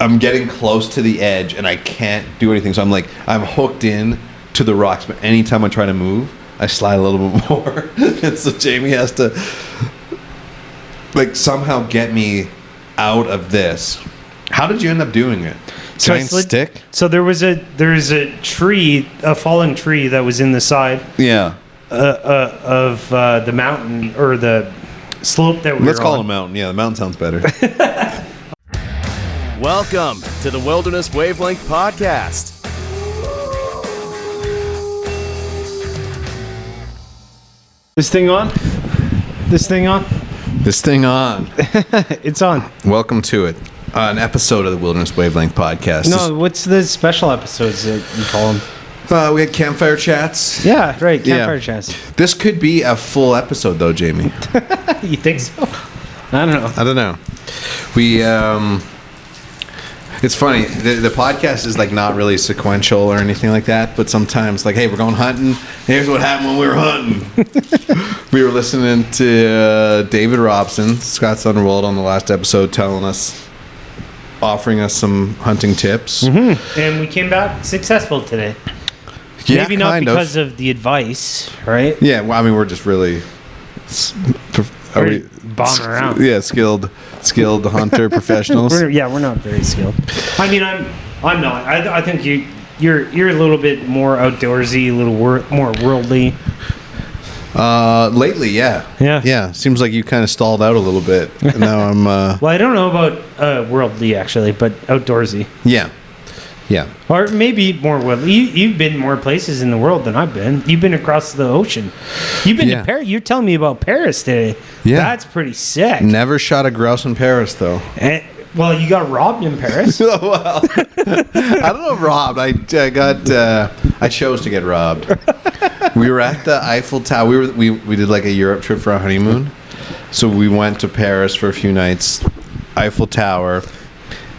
I'm getting close to the edge and I can't do anything. So I'm hooked in to the rocks. But anytime I try to move, I slide a little bit more. And so Jamie has to somehow get me out of this. How did you end up doing it? Giant stick? So there's a tree, a fallen tree that was in the side. Yeah. Of the mountain or the slope that we Let's call it a mountain. Yeah, the mountain sounds better. Welcome to the Wilderness Wavelength Podcast. This thing on? This thing on? This thing on. It's on. Welcome to it. An episode of the Wilderness Wavelength Podcast. No, what's the special episodes that you call them? We had campfire chats. Yeah, right. Campfire chats. This could be a full episode, though, Jamie. You think so? I don't know. We, it's funny. The podcast is not really sequential or anything like that, but sometimes hey, we're going hunting. Here's what happened when we were hunting. We were listening to David Robson, Scott's Underworld, on the last episode, offering us some hunting tips. Mm-hmm. And we came back successful today. Yeah, maybe not because of the advice, right? Yeah, well, I mean, we're just really bombing around. Yeah, skilled hunter professionals. We're not very skilled. I mean, I'm not. I think you're a little bit more outdoorsy, a little more worldly. Lately, yeah. Seems like you kind of stalled out a little bit. And now I'm. Well, I don't know about worldly actually, but outdoorsy. Yeah. Or maybe more worldly. You've been more places in the world than I've been. You've been across the ocean. You've been to Paris. You're telling me about Paris today. Yeah, that's pretty sick. Never shot a grouse in Paris though. Well, you got robbed in Paris. Well, I don't know, robbed. I chose to get robbed. We were at the Eiffel Tower. We did a Europe trip for our honeymoon. So we went to Paris for a few nights. Eiffel Tower,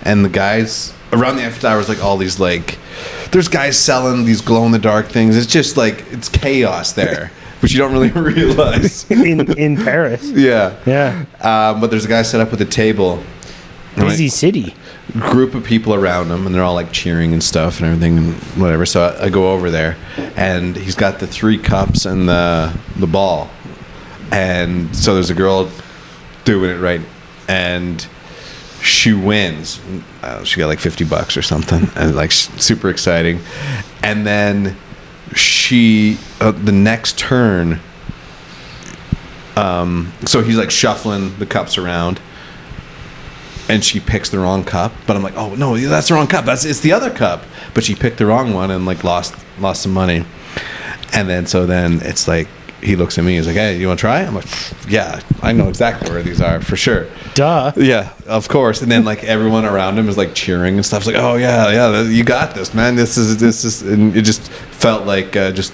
and the guys around the Eiffel Tower is all these there's guys selling these glow in the dark things. It's just it's chaos there, which you don't really realize in Paris. Yeah. But there's a guy set up with a table. Busy city. Group of people around him, and they're all cheering and stuff and everything and whatever. So I go over there, and he's got the 3 cups and the ball, and so there's a girl doing it right, and she wins. She got $50 or something, and super exciting. And then she the next turn, so he's shuffling the cups around. And she picks the wrong cup, but I'm oh no, that's the wrong cup. It's the other cup. But she picked the wrong one and lost some money. And then it's he looks at me. He's hey, you want to try? I'm yeah, I know exactly where these are for sure. Duh. Yeah, of course. And then everyone around him is cheering and stuff. It's oh yeah, you got this, man. This is, and it just felt I should just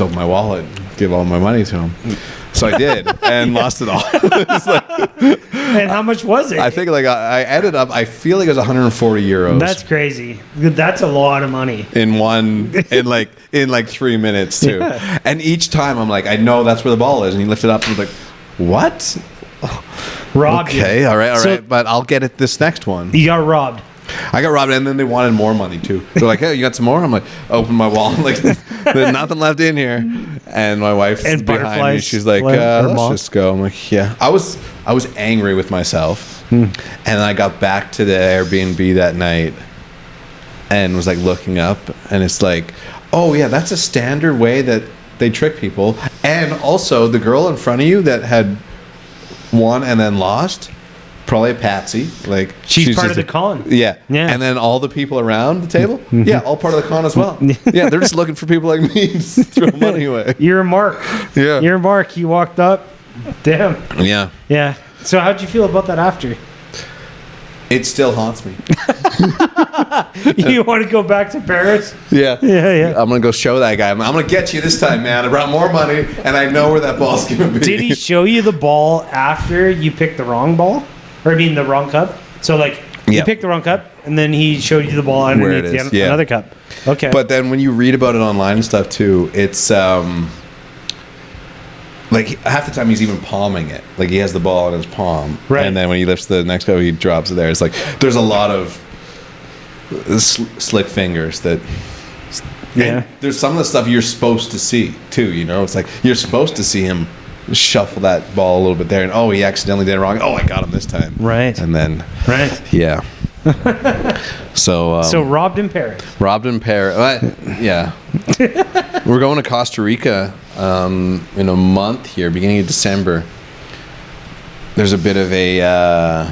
open my wallet and give all my money to him. So I did, and lost it all. And how much was it? I think I ended up. I feel it was 140 euros. That's crazy. That's a lot of money. In 3 minutes too. Yeah. And each time I'm I know that's where the ball is, and he lifted up and was what? Robbed. Okay, you. all right, but I'll get it this next one. You got robbed. I got robbed, and then they wanted more money too. They're hey, you got some more? I'm open my wallet, there's nothing left in here. And my wife's behind me. She's let's just go. I'm yeah. I was angry with myself, and I got back to the Airbnb that night, and was looking up, and it's oh yeah, that's a standard way that they trick people. And also, the girl in front of you that had won and then lost. Probably a patsy. She's part of the con. Yeah. And then all the people around the table, yeah, all part of the con as well. Yeah, they're just looking for people like me to throw money away. You're a mark. Yeah. You're a mark. You walked up. Damn. Yeah. Yeah. So how'd you feel about that after? It still haunts me. You want to go back to Paris? Yeah. I'm going to go show that guy. I'm going to get you this time, man. I brought more money, and I know where that ball's going to be. Did he show you the ball after you picked the wrong ball? Or the wrong cup? So you picked the wrong cup, and then he showed you the ball underneath another cup. Okay. But then when you read about it online and stuff too, it's half the time he's even palming it. He has the ball in his palm. Right. And then when he lifts the next cup, he drops it there. It's there's a lot of slick fingers that. Yeah. And there's some of the stuff you're supposed to see too. It's like you're supposed to see him shuffle that ball a little bit there, and he accidentally did it wrong. I got him this time. Right. And then. Right. Yeah. So robbed in Paris. Yeah. We're going to Costa Rica in a month here, beginning of December. There's a bit of a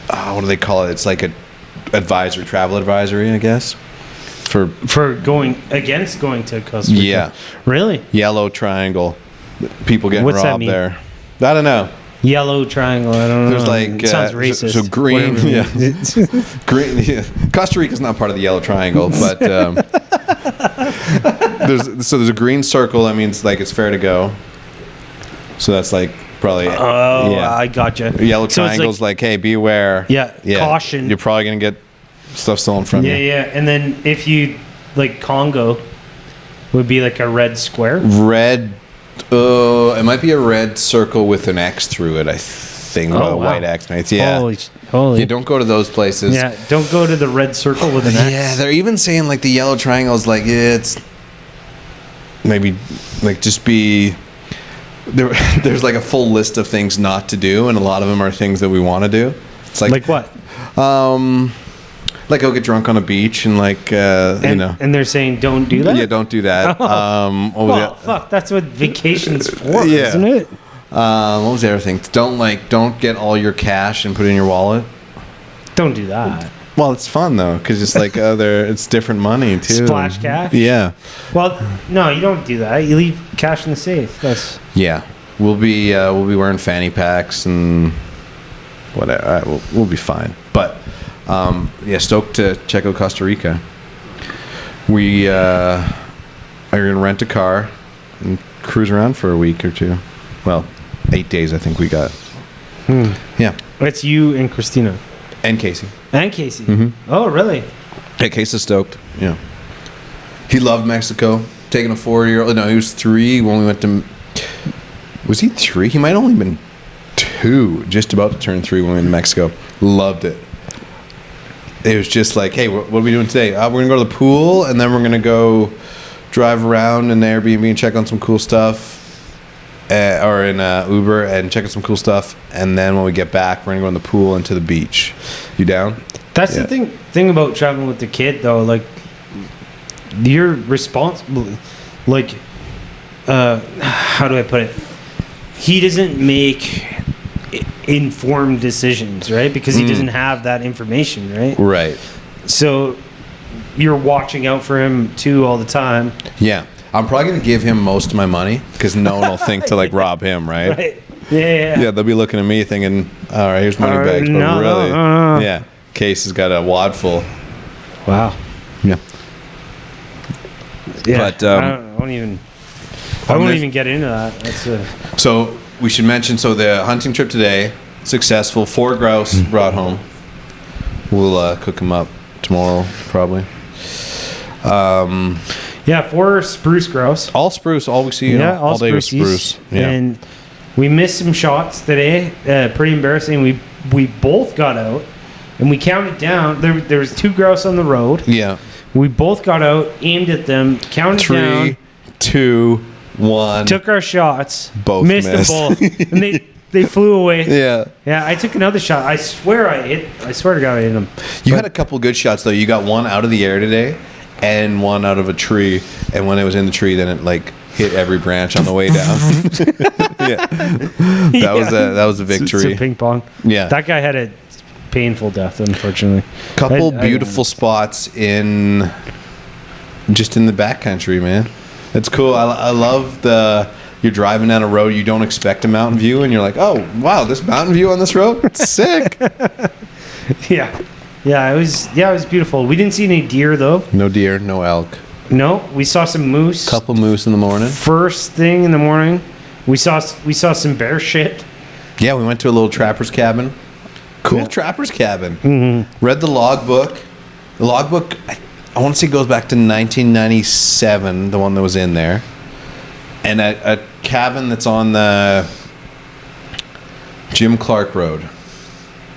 what do they call it? It's like a travel advisory, I guess. For going to Costa Rica. Yeah. Really? Yellow triangle. People getting What's robbed there. I don't know. Yellow triangle. I don't know. There's like it sounds racist. So green. Yeah. Green. Yeah. Costa Rica's not part of the yellow triangle, but there's a green circle. That means like it's fair to go. So that's like probably. Oh, yeah. I gotcha. Yellow triangle's like, hey, beware. Yeah. Caution. You're probably gonna get stuff stolen from you. Yeah. And then if you like Congo, would be like a red square. Red. It might be a red circle with an X through it, I think. Wow. White X. Yeah. Holy. Yeah, don't go to those places. Yeah, don't go to the red circle with an X. Yeah, they're even saying like the yellow triangle is like it's maybe like just be there. There's like a full list of things not to do, and a lot of them are things that we want to do. It's like what? Like go get drunk on a beach and like and they're saying don't do that. Yeah, don't do that. Fuck, that's what vacation's for, isn't it? What was the other thing? Don't get all your cash and put it in your wallet. Don't do that. Well, it's fun though because it's like it's different money too. Splash cash. Yeah. Well, no, you don't do that. You leave cash in the safe. Yeah. We'll be wearing fanny packs and whatever. We'll be fine. But. Stoked to check out Costa Rica. We are going to rent a car and cruise around for a week or two. Well, 8 days I think we got. Yeah. It's you and Christina. And Casey. Mm-hmm. Oh, really? Yeah, Casey's stoked. Yeah. He loved Mexico. Taking a 4-year-old. No, he was 3 when we went to... Was he 3? He might have only been 2. Just about to turn 3 when we went to Mexico. Loved it. It was just like, hey, what are we doing today? We're going to go to the pool, and then we're going to go drive around in the Airbnb and check on some cool stuff, or in Uber and check out some cool stuff. And then when we get back, we're going to go in the pool and to the beach. You down? That's the thing about traveling with the kid, though. Like, you're responsible. Like, how do I put it? He doesn't make informed decisions, right? Because he doesn't have that information, right? Right. So you're watching out for him too all the time. Yeah. I'm probably going to give him most of my money because no one will think to like rob him, right? Right. Yeah. Yeah, they'll be looking at me thinking, all right, here's money bags. But really, yeah, Case has got a wad full. Wow. Yeah. Yeah. But I won't even get into that. That's So we should mention, the hunting trip today, successful. 4 grouse brought home. We'll cook them up tomorrow, probably. 4 spruce grouse. All spruce, all we see all day was spruce. Yeah. And we missed some shots today. Pretty embarrassing. We both got out, and we counted down. There was 2 grouse on the road. Yeah. We both got out, aimed at them, counted down. 3, 2, 1. Took our shots. Both missed them both, and they flew away. Yeah. Yeah. I took another shot. I swear to God I hit them. You had a couple good shots though. You got one out of the air today, and one out of a tree. And when it was in the tree, then it like hit every branch on the way down. Yeah. That was a victory. It's a ping pong. Yeah. That guy had a painful death, unfortunately. Couple beautiful spots in the backcountry, man. It's cool. I love you're driving down a road, you don't expect a mountain view, and you're like, oh, wow, this mountain view on this road? It's sick. Yeah. Yeah, it was beautiful. We didn't see any deer, though. No deer, no elk. No, we saw some moose. Couple moose in the morning. First thing in the morning, we saw some bear shit. Yeah, we went to a little trapper's cabin. Cool trapper's cabin. Mm-hmm. Read the logbook. The logbook, I want to say goes back to 1997, the one that was in there. And a cabin that's on the Jim Clark Road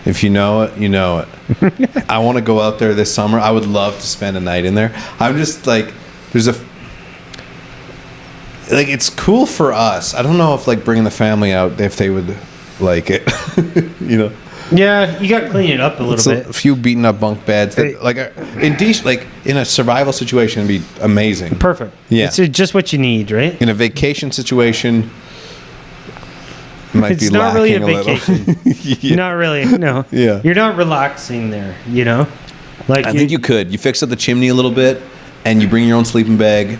If you know it, you know it. I want to go out there this summer. I would love to spend a night in there. I'm just like, it's cool for us. I don't know if like bringing the family out, if they would like it, you know. Yeah, you got to clean it up a little bit. A few beaten up bunk beds. That, like in a survival situation, would be amazing. Perfect. Yeah, it's just what you need, right? In a vacation situation, might it's be not really a little. vacation. Yeah. Not really. No. Yeah. You're not relaxing there. You know. Like I think you could. You fix up the chimney a little bit, and you bring your own sleeping bag.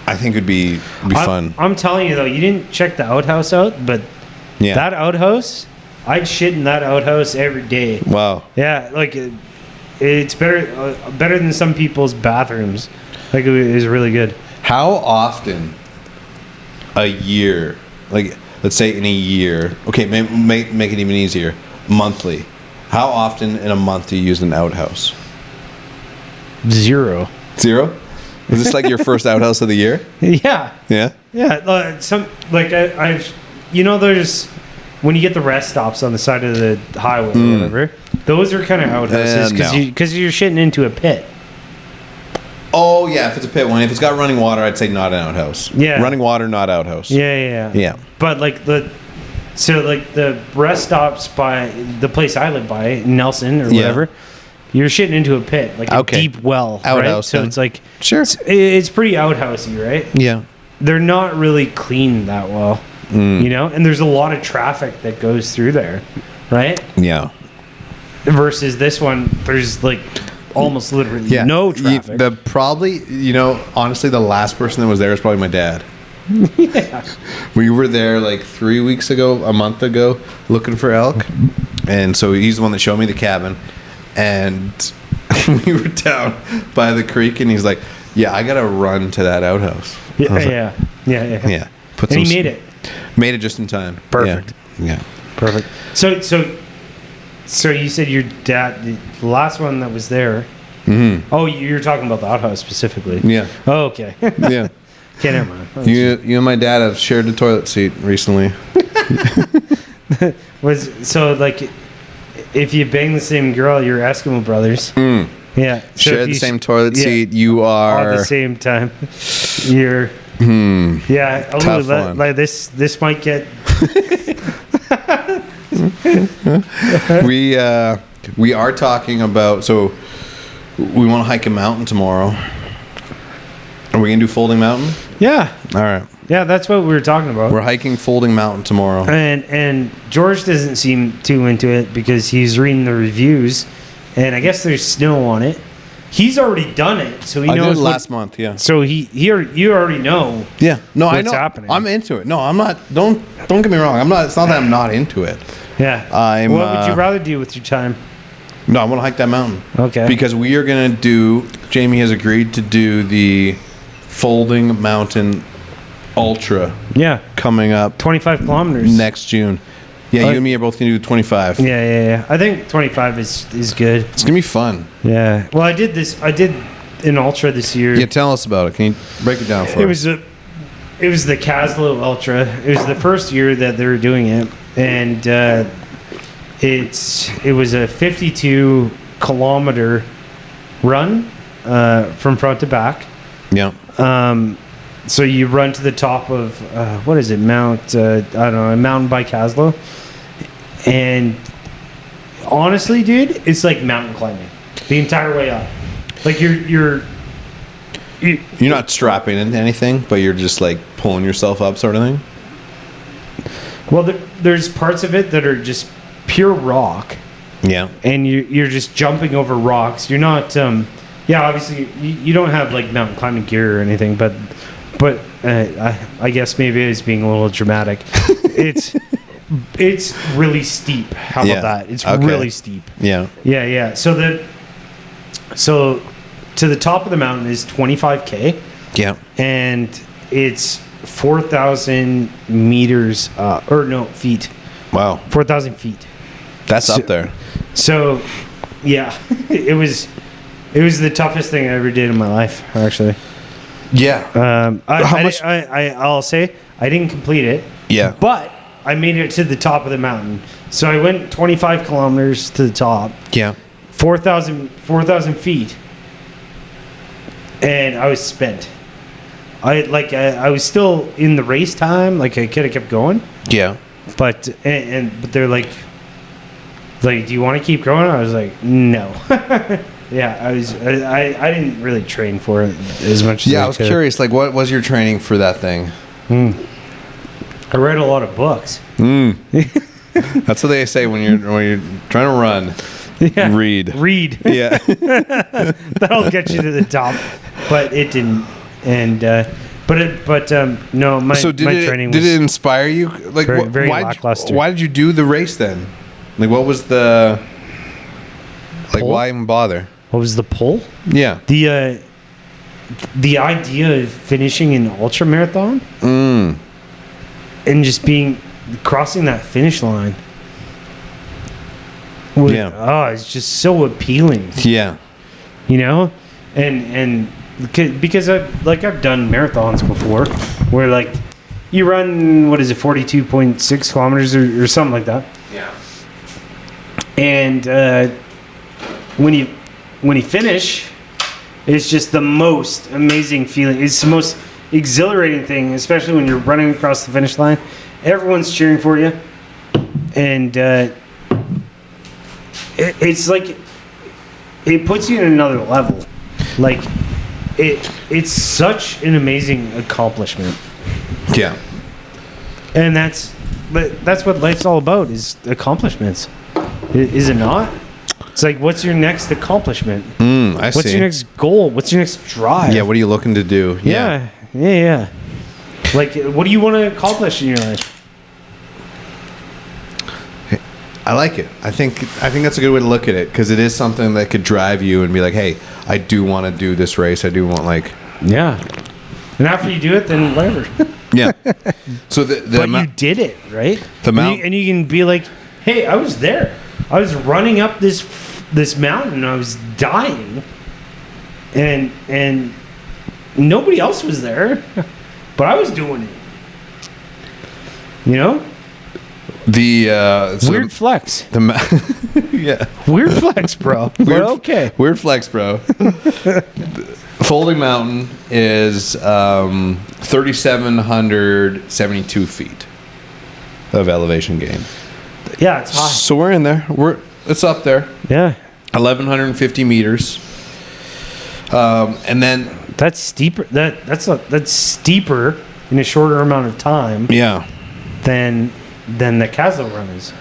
I think it'd be fun. I'm telling you though, you didn't check the outhouse out, but that outhouse, I'd shit in that outhouse every day. Wow. Yeah, like it's better than some people's bathrooms. Like it is really good. How often a year? Like let's say in a year. Okay, make it even easier. Monthly. How often in a month do you use an outhouse? 0. 0? Is this like your first outhouse of the year? Yeah. Yeah. Yeah. Some like I've, there's when you get the rest stops on the side of the highway or whatever. Those are kind of outhouses because you're shitting into a pit. Oh yeah, if it's a pit one, if it's got running water, I'd say not an outhouse. Yeah. Running water, not outhouse. Yeah. But like the rest stops by the place I live by, Nelson or whatever. You're shitting into a pit, like a deep well, outhouse, right? So it's like sure, it's pretty outhousey, right? Yeah, they're not really clean that well, and there's a lot of traffic that goes through there, right? Yeah. Versus this one, there's like almost literally no traffic. Honestly, the last person that was there was probably my dad. Yeah. We were there like 3 weeks ago, a month ago, looking for elk, and so he's the one that showed me the cabin. And we were down by the creek, and he's like, "Yeah, I gotta run to that outhouse." Yeah. And he made it. Made it just in time. Perfect. Yeah. Perfect. So you said your dad, the last one that was there. Mm-hmm. Oh, you're talking about the outhouse specifically. Yeah. Oh, okay. Yeah. Okay, never mind. You and my dad have shared the toilet seat recently. If you bang the same girl, you're Eskimo brothers. Yeah. So share the same toilet seat. You are at the same time. You're. Yeah. Tough one. Like this might get. We are talking about. So we want to hike a mountain tomorrow. Are we gonna do Folding Mountain? Yeah. All right. Yeah, that's what we were talking about. We're hiking Folding Mountain tomorrow. And George doesn't seem too into it because he's reading the reviews, and I guess there's snow on it. He's already done it, so he knows. I did it last month, yeah. So you already know. Yeah, no, I know. What's happening? I'm into it. No, I'm not. Don't get me wrong. I'm not. It's not that I'm not into it. Yeah. What would you rather do with your time? No, I want to hike that mountain. Okay. Because we are gonna do. Jamie has agreed to do the Folding Mountain Ultra. Yeah. Coming up 25 kilometers next June. Yeah, you and me are both gonna do 25. Yeah. I think 25 is good. It's gonna be fun. Yeah. Well, I did an ultra this year. Yeah, tell us about it. Can you break it down for us? It was the Caslow Ultra. It was the first year that they were doing it, and it was a 52 kilometer run from front to back. Yeah. So you run to the top of what is it, Mount? I don't know, a mountain by Caslow, and honestly, dude, it's like mountain climbing the entire way up. Like you're not strapping into anything, but you're just like pulling yourself up, sort of thing. Well, there's parts of it that are just pure rock. Yeah. And you're just jumping over rocks. You're not. Obviously you don't have like mountain climbing gear or anything, but I guess maybe it's being a little dramatic. It's really steep. How about that? It's really steep. Yeah. Yeah. So to the top of the mountain is 25K. Yeah. And it's 4,000 meters, feet. Wow. 4,000 feet. That's up there. So, yeah, it was the toughest thing I ever did in my life, actually. Yeah. I'll say I didn't complete it. Yeah. But I made it to the top of the mountain. So I went 25 kilometers to the top. Yeah. 4,000 feet. And I was spent. I was still in the race time. Like, I could have kept going. Yeah. But they're like, do you want to keep going? I was like, no. Yeah, I didn't really train for it as much as I was curious, like, what was your training for that thing? I read a lot of books. That's what they say when you're trying to run. Yeah. Read. Yeah. That'll get you to the top. But it didn't. And no, my training was... Did it inspire you? Like, very lackluster. Why did you do the race then? Like, what was the... Like, pull? why even bother? What was the pull? Yeah. The idea of finishing an ultra marathon and just crossing that finish line. It's just so appealing. Yeah. You know? And because I've done marathons before where like you run 42.6 kilometers or something like that. Yeah. And when you finish, it's just the most amazing feeling. It's the most exhilarating thing, especially when you're running across the finish line. Everyone's cheering for you, and it's like it puts you in another level. Like it's such an amazing accomplishment. Yeah. And that's what life's all about, is accomplishments. Is it not? It's like, what's your next accomplishment? What's your next goal? What's your next drive? Yeah, what are you looking to do? Yeah. Like, what do you want to accomplish in your life? I like it. I think that's a good way to look at it, because it is something that could drive you and be like, hey, I do want to do this race. I do want, like... Yeah. And after you do it, then whatever. Yeah. So but you did it, right? And you can be like, hey, I was there. I was running up this mountain. I was dying, and nobody else was there, but I was doing it. You know, weird flex. Yeah, weird flex, bro. Okay, weird flex, bro. Folding Mountain is 3,772 feet of elevation gain. Yeah, it's high. So we're in there. It's up there. Yeah. 1,150 meters. And then that's steeper. That's steeper in a shorter amount of time. Yeah. Than the Castle run is.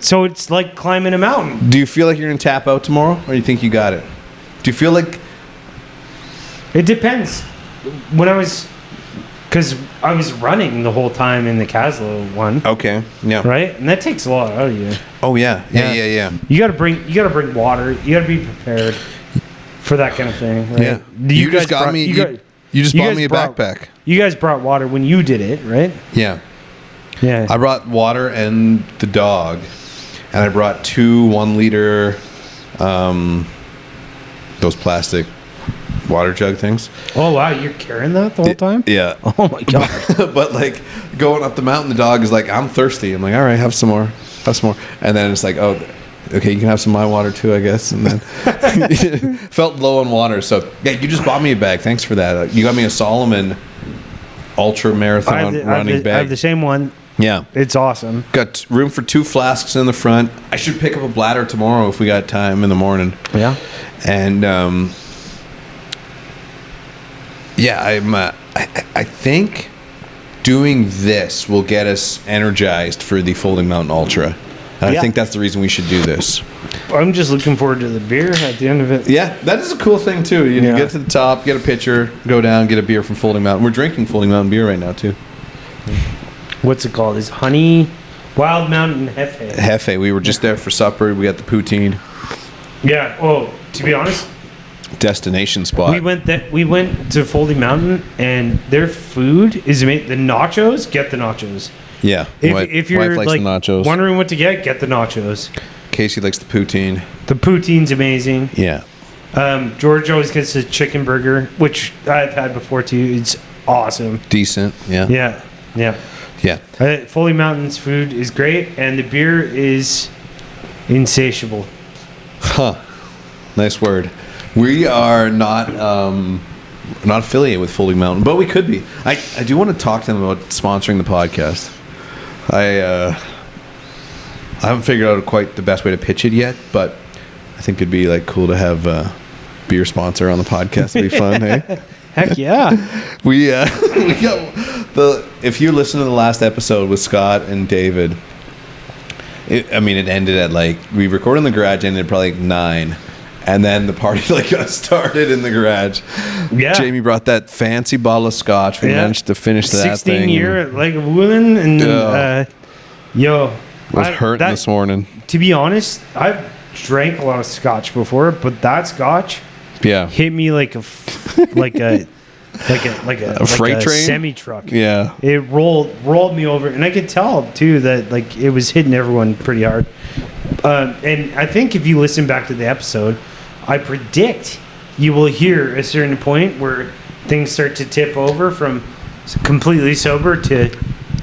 So it's like climbing a mountain. Do you feel like you're gonna tap out tomorrow, or do you think you got it? Do you feel like? It depends. Because I was running the whole time in the Castle one. Okay. Yeah. Right, and that takes a lot out of you. Oh yeah. Yeah. You gotta bring water. You gotta be prepared for that kind of thing. Right? Yeah. You just bought me a backpack. You guys brought water when you did it, right? Yeah. Yeah. I brought water and the dog, and I brought 2 1-liter, those plastic water jug things. Oh wow, you're carrying that the whole time? Yeah. Oh my god. But like going up the mountain, the dog is like, I'm thirsty. I'm like, all right, have some more. And then it's like, oh, okay, you can have some of my water too, I guess. And then felt low on water. So yeah, you just bought me a bag. Thanks for that. You got me a Solomon ultra marathon running bag. I have the same one. Yeah. It's awesome. Got room for 2 flasks in the front. I should pick up a bladder tomorrow if we got time in the morning. Yeah. And yeah, I think doing this will get us energized for the Folding Mountain Ultra. And I think that's the reason we should do this. I'm just looking forward to the beer at the end of it. Yeah, that is a cool thing too. You get to the top, get a pitcher, go down, get a beer from Folding Mountain. We're drinking Folding Mountain beer right now too. What's it called? It's Honey Wild Mountain Hefe. Hefe. We were just there for supper. We got the poutine. Yeah. Oh, to be honest, destination spot. We went to Folding Mountain, and their food is amazing. The nachos. Get the nachos. Yeah. If you're wife likes like the nachos. wondering what to get the nachos. Casey likes the poutine. The poutine's amazing. Yeah. George always gets a chicken burger, which I've had before too. It's awesome. Decent. Yeah. Yeah. Yeah. Yeah. Foley Mountain's food is great, and the beer is insatiable. Huh. Nice word. We are not affiliated with Foley Mountain, but we could be. I do want to talk to them about sponsoring the podcast. I haven't figured out quite the best way to pitch it yet, but I think it'd be like cool to have a beer sponsor on the podcast. It'd be fun, hey? Heck yeah. we got if you listen to the last episode with Scott and David, it ended at like, we recorded in the garage, ended probably like 9. And then the party like got started in the garage. Yeah. Jamie brought that fancy bottle of scotch. We managed to finish that 16 thing. 16-year like a woolen, and I was hurting this morning. To be honest, I've drank a lot of scotch before, but that scotch hit me like a freight train, semi truck. Yeah, it rolled me over, and I could tell too that like it was hitting everyone pretty hard. And I think if you listen back to the episode, I predict you will hear a certain point where things start to tip over from completely sober to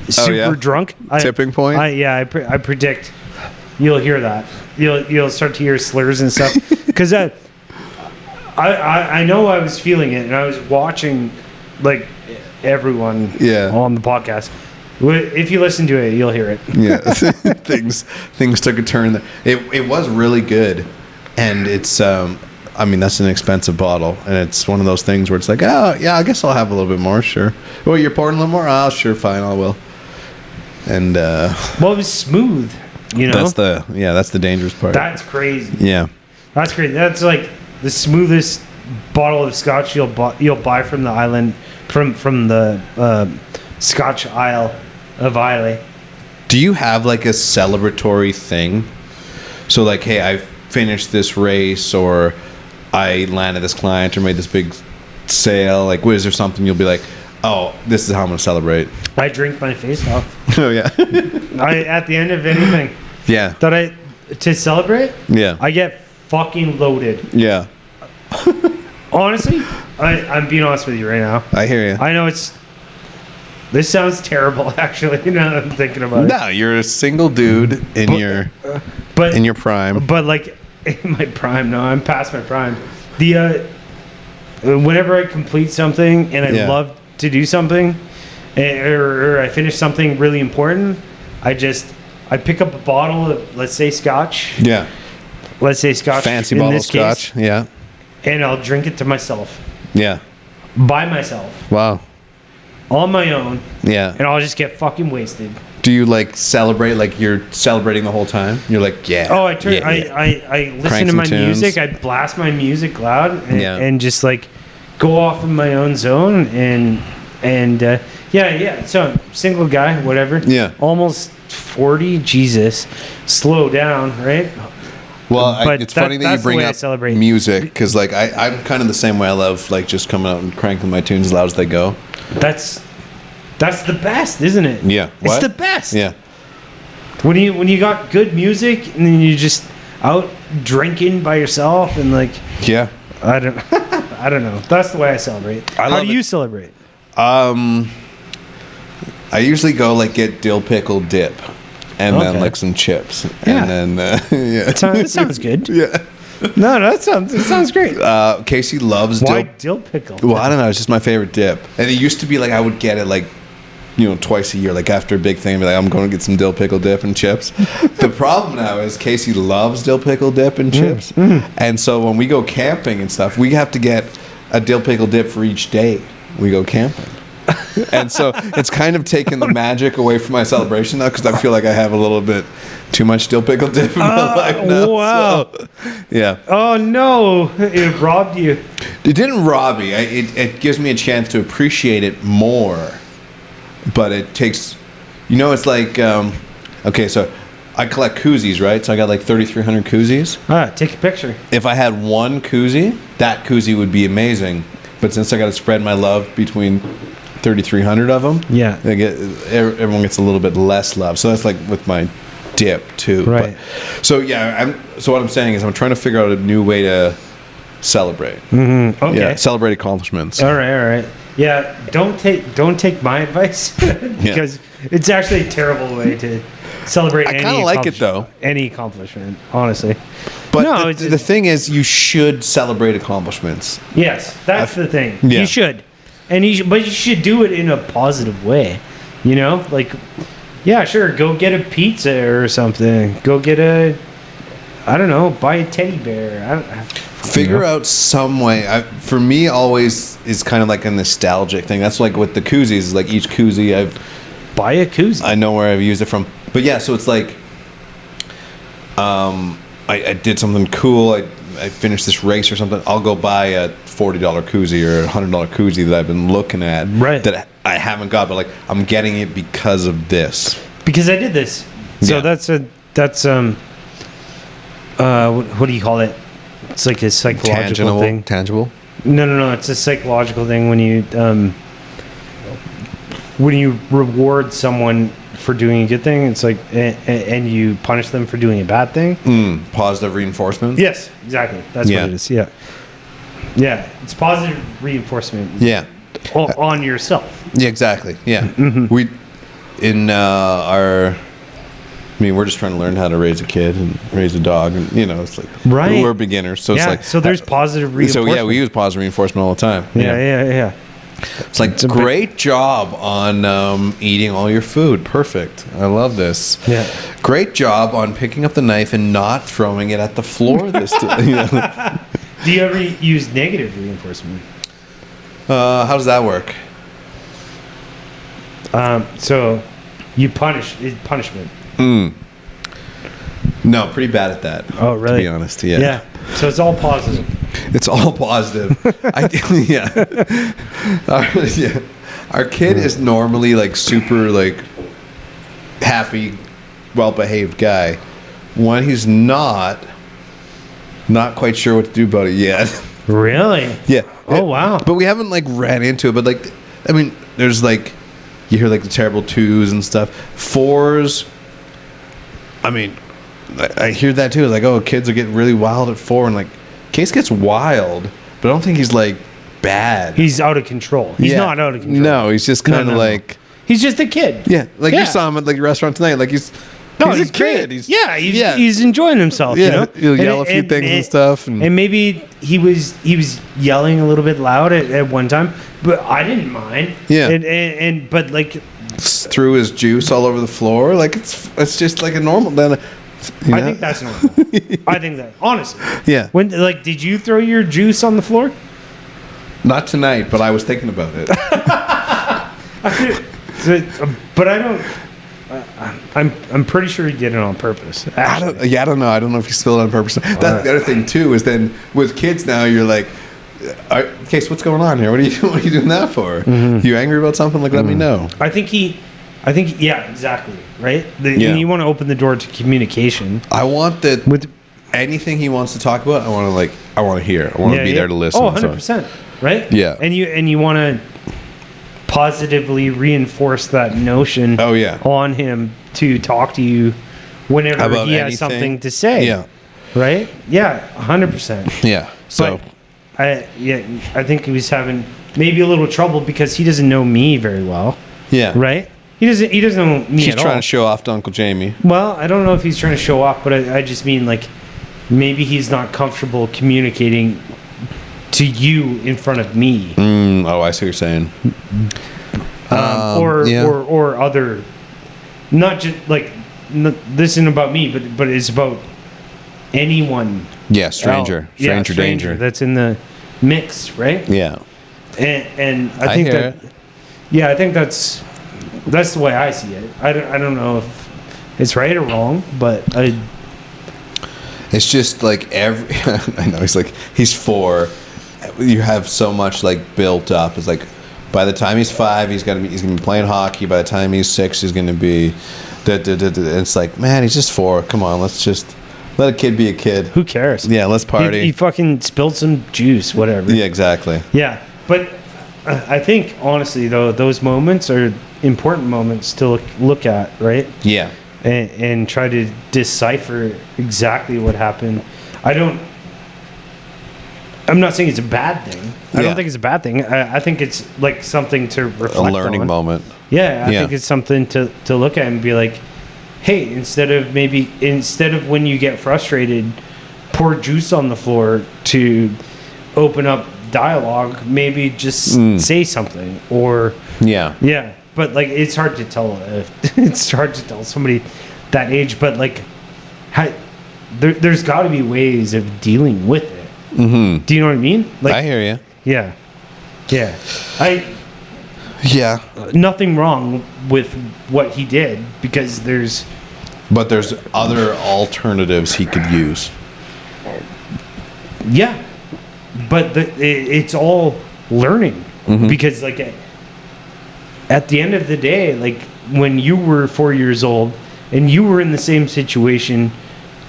super drunk. Tipping point. I predict you'll hear that. You'll start to hear slurs and stuff, because I know I was feeling it, and I was watching like everyone on the podcast. If you listen to it, you'll hear it. Yeah, things took a turn. It was really good, and it's that's an expensive bottle, and it's one of those things where it's like, oh yeah, I guess I'll have a little bit more. Sure. Well, you're pouring a little more. Oh, sure, fine, I will. And it was smooth. You know, that's the dangerous part. That's crazy. Yeah, that's crazy. That's like the smoothest bottle of scotch you'll buy from the island, from the Scotch Isle of Islay. Do you have like a celebratory thing? So like, hey, I finished this race, or I landed this client, or made this big sale. Like, is there something you'll be like, oh, this is how I'm going to celebrate? I drink my face off. Oh yeah. At the end of anything. Yeah. To celebrate. Yeah. I get fucking loaded. Yeah. Honestly, I'm being honest with you right now. I hear you. I know this sounds terrible, actually. Now that I'm thinking about it. No, you're a single dude in your prime. But like in my prime, no, I'm past my prime. Whenever I complete something and I love to do something, or I finish something really important, I pick up a bottle of, let's say, scotch. Yeah. Let's say scotch. Fancy bottle of scotch. Yeah. And I'll drink it to myself. Yeah. By myself. Wow. On my own. Yeah. And I'll just get fucking wasted. Do you like celebrate, like you're celebrating the whole time? You're like, yeah. Oh, I listen to my music. I blast my music loud and just like go off in my own zone and So single guy, whatever. Yeah. Almost 40. Jesus. Slow down, right? Well, it's funny that you bring up music, because like I'm kind of the same way. I love like just coming out and cranking my tunes as loud as they go. That's the best, isn't it? Yeah. It's the best. Yeah. When you got good music and then you just out drinking by yourself and like. Yeah. I don't know. That's the way I celebrate. How do you celebrate? I usually go like get dill pickle dip. And then like some chips. Yeah. And then That sounds good. Yeah. No, it sounds great. Casey loves dill pickle? Well, I don't know. It's just my favorite dip. And it used to be like I would get it like, twice a year, like after a big thing. I'd be like, I'm going to get some dill pickle dip and chips. The problem now is Casey loves dill pickle dip and chips. And so when we go camping and stuff, we have to get a dill pickle dip for each day we go camping. And so it's kind of taken the magic away from my celebration now, because I feel like I have a little bit too much dill pickle dip in my life now. Wow. So, yeah. Oh no, it robbed you. It didn't rob me. It gives me a chance to appreciate it more. But it takes, it's like, okay, so I collect koozies, right? So I got like 3,300 koozies. Take a picture. If I had one koozie, that koozie would be amazing. But since I got to spread my love between 3,300 of them, everyone gets a little bit less love. So that's like with my dip too. Right. So what I'm saying is I'm trying to figure out a new way to celebrate. Mm-hmm. Okay. Yeah, celebrate accomplishments. All right. Yeah, don't take my advice because it's actually a terrible way to celebrate. I kind of like it though. Any accomplishment, honestly. But no, the thing is, you should celebrate accomplishments. Yes, that's the thing. Yeah. You should, but you should do it in a positive way. You know, like, yeah, sure, go get a pizza or something. Go get I don't know, buy a teddy bear. Figure out some way. For me, always is kind of like a nostalgic thing. That's like with the koozies. Like each koozie, buy a koozie. I know where I've used it from. But yeah, so it's like, I did something cool. I finished this race or something. I'll go buy a $40 koozie or a $100 koozie that I've been looking at. Right. That I haven't got, but like I'm getting it because of this. Because I did this. So that's what do you call it? It's like a psychological thing. Tangible? No. It's a psychological thing when you reward someone for doing a good thing. It's like, and you punish them for doing a bad thing. Positive reinforcement? Yes, exactly. That's what it is. Yeah. Yeah. It's positive reinforcement. Yeah. On yourself. Yeah, exactly. Yeah. Mm-hmm. We're just trying to learn how to raise a kid and raise a dog, and it's like we're beginners, so it's like so there's positive reinforcement. So yeah, we use positive reinforcement all the time. Yeah. It's like great job on eating all your food. Perfect. I love this. Yeah. Great job on picking up the knife and not throwing it at the floor this time. Do you ever use negative reinforcement? How does that work? So you punishment. No, pretty bad at that. Oh, really? To be honest, yeah. Yeah. So it's all positive. It's all positive. Our kid is normally like super like happy, well-behaved guy. When he's not quite sure what to do about it yet. Really? Yeah. Oh, wow. But we haven't like ran into it. But like, I mean, there's like, you hear like the terrible 2s and stuff. 4s. I mean, I hear that too. It's like, oh, kids are getting really wild at 4, and like, Case gets wild, but I don't think he's like bad. He's out of control. He's not out of control. No, he's just kind of like. He's just a kid. Yeah, like you saw him at like a restaurant tonight. Like he's a kid. He's enjoying himself. Yeah, he'll yell a few things and stuff, and maybe he was yelling a little bit loud at one time, but I didn't mind. Yeah, but like threw his juice all over the floor. Like it's just like a normal. Then I think that's normal. I think that honestly. Yeah. When did you throw your juice on the floor? Not tonight, but I was thinking about it. But I don't. I'm pretty sure he did it on purpose. I don't know. I don't know if he spilled it on purpose. That's the other thing too. Is then with kids now, you're like, Case, what's going on here? What are you doing that for? Mm-hmm. You angry about something? Like, let me know. I think yeah, exactly. Right. And you want to open the door to communication. I want that with anything he wants to talk about. I want to hear. I want to be there to listen. Oh, 100%. Right. Yeah. And you want to positively reinforce that notion on him to talk to you whenever he has something to say. Yeah. Right? Yeah, 100%. Yeah. So I think he was having maybe a little trouble because he doesn't know me very well. Yeah. Right? He doesn't know me He's at all. trying to show off to Uncle Jamie. Well, I don't know if he's trying to show off, but I just mean like maybe he's not comfortable communicating to you in front of me. Oh, I see what you're saying. Or other, not just like this isn't about me, but it's about anyone. Yeah, stranger danger. That's in the mix, right? Yeah. And I think that. Yeah, I think that's the way I see it. I don't know if it's right or wrong, but it's just like I know he's 4. You have so much like built up. It's like by the time he's 5, he's gonna be playing hockey. By the time he's 6, he's gonna be. It's like, man, he's just 4. Come on, let's just let a kid be a kid. Who cares? Yeah, let's party. He fucking spilled some juice, whatever. Yeah, exactly. Yeah, but I think honestly though, those moments are important moments to look at, right? Yeah. And try to decipher exactly what happened. I I'm not saying it's a bad thing. I don't think it's a bad thing. I think it's like something to reflect on. A learning moment. Yeah, I think it's something to look at and be like, hey, instead of when you get frustrated, pour juice on the floor to open up dialogue, maybe just say something. Or yeah. But like, it's hard to tell. It's hard to tell somebody that age. But like, there's got to be ways of dealing with it. Mm-hmm. Do you know what I mean? Like, I hear you. Yeah. Nothing wrong with what he did, because there's other alternatives he could use. Yeah, but it's all learning, because like at the end of the day, like when you were 4 years old and you were in the same situation,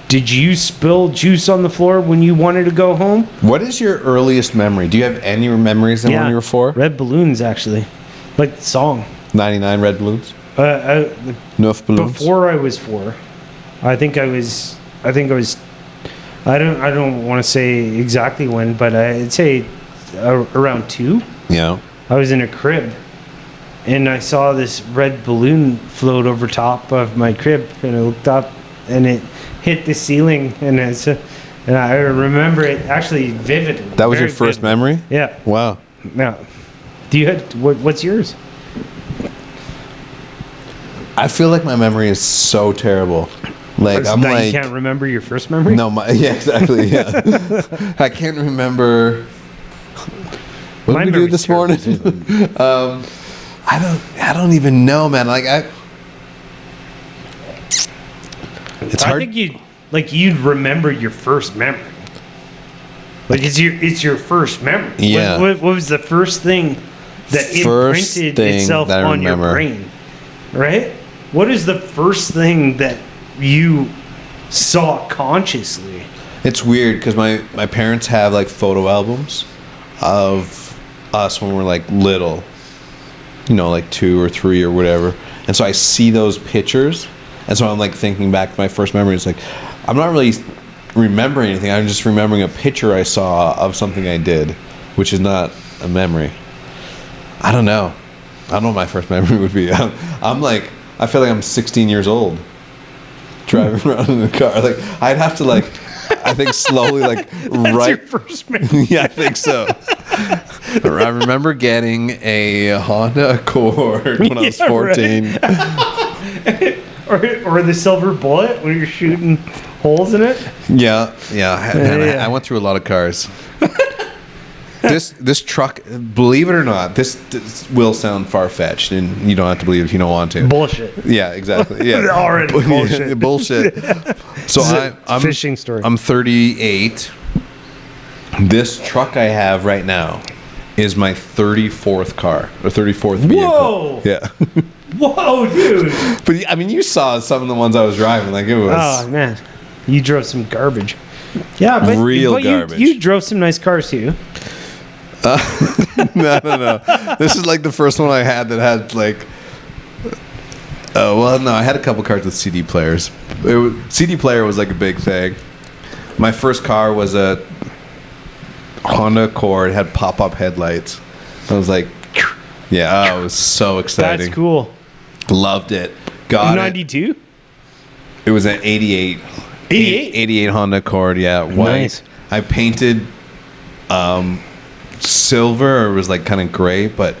did you spill juice on the floor when you wanted to go home? What is your earliest memory? Do you have any memories of when you were 4? Red balloons, actually, like the song 99 red balloons. Enough balloons. Before I was 4, I don't want to say exactly when, but I'd say around 2. Yeah. I was in a crib, and I saw this red balloon float over top of my crib, and I looked up, and it hit the ceiling, and I remember it actually vividly. That was your first memory? Yeah. Wow. Now, what's yours? I feel like my memory is so terrible. Like I'm like, you can't remember your first memory? No, exactly. Yeah, I can't remember. What did we do this morning? I don't even know, man. Like it's hard. I think you'd remember your first memory. Like it's your first memory. Yeah. What was the first thing that imprinted itself on your brain? Right? What is the first thing that you saw consciously? It's weird because my parents have like photo albums of us when we're like little, like 2 or 3 or whatever, and so I see those pictures, and so I'm like thinking back to my first memory. It's like I'm not really remembering anything. I'm just remembering a picture I saw of something I did, which is not a memory. I don't know what my first memory would be. I'm like, I feel like I'm 16 years old driving around in a car. Like I'd have to I think slowly That's your first memory. Yeah, I think so. I remember getting a Honda Accord when I was 14. Right. or the silver bullet when you're shooting holes in it. Yeah. I went through a lot of cars. This truck, believe it or not, this will sound far-fetched, and you don't have to believe it if you don't want to. Bullshit. Yeah, exactly. Yeah. Already bullshit. Yeah, bullshit. So I'm fishing story. I'm 38. This truck I have right now is my 34th car, or 34th vehicle. Whoa! Yeah. Whoa, dude. But I mean, you saw some of the ones I was driving. Like it was. Oh man, you drove some garbage. Yeah, but garbage. You drove some nice cars too. No. This is like the first one I had that had like. I had a couple cars with CD players. CD player was like a big thing. My first car was a Honda Accord. It had pop-up headlights. I was like, yeah, it was so exciting. That's cool. Loved it. Got 92? It was an 88. 88? 88 Honda Accord, yeah. White. Nice. I painted silver, or it was like kind of gray, but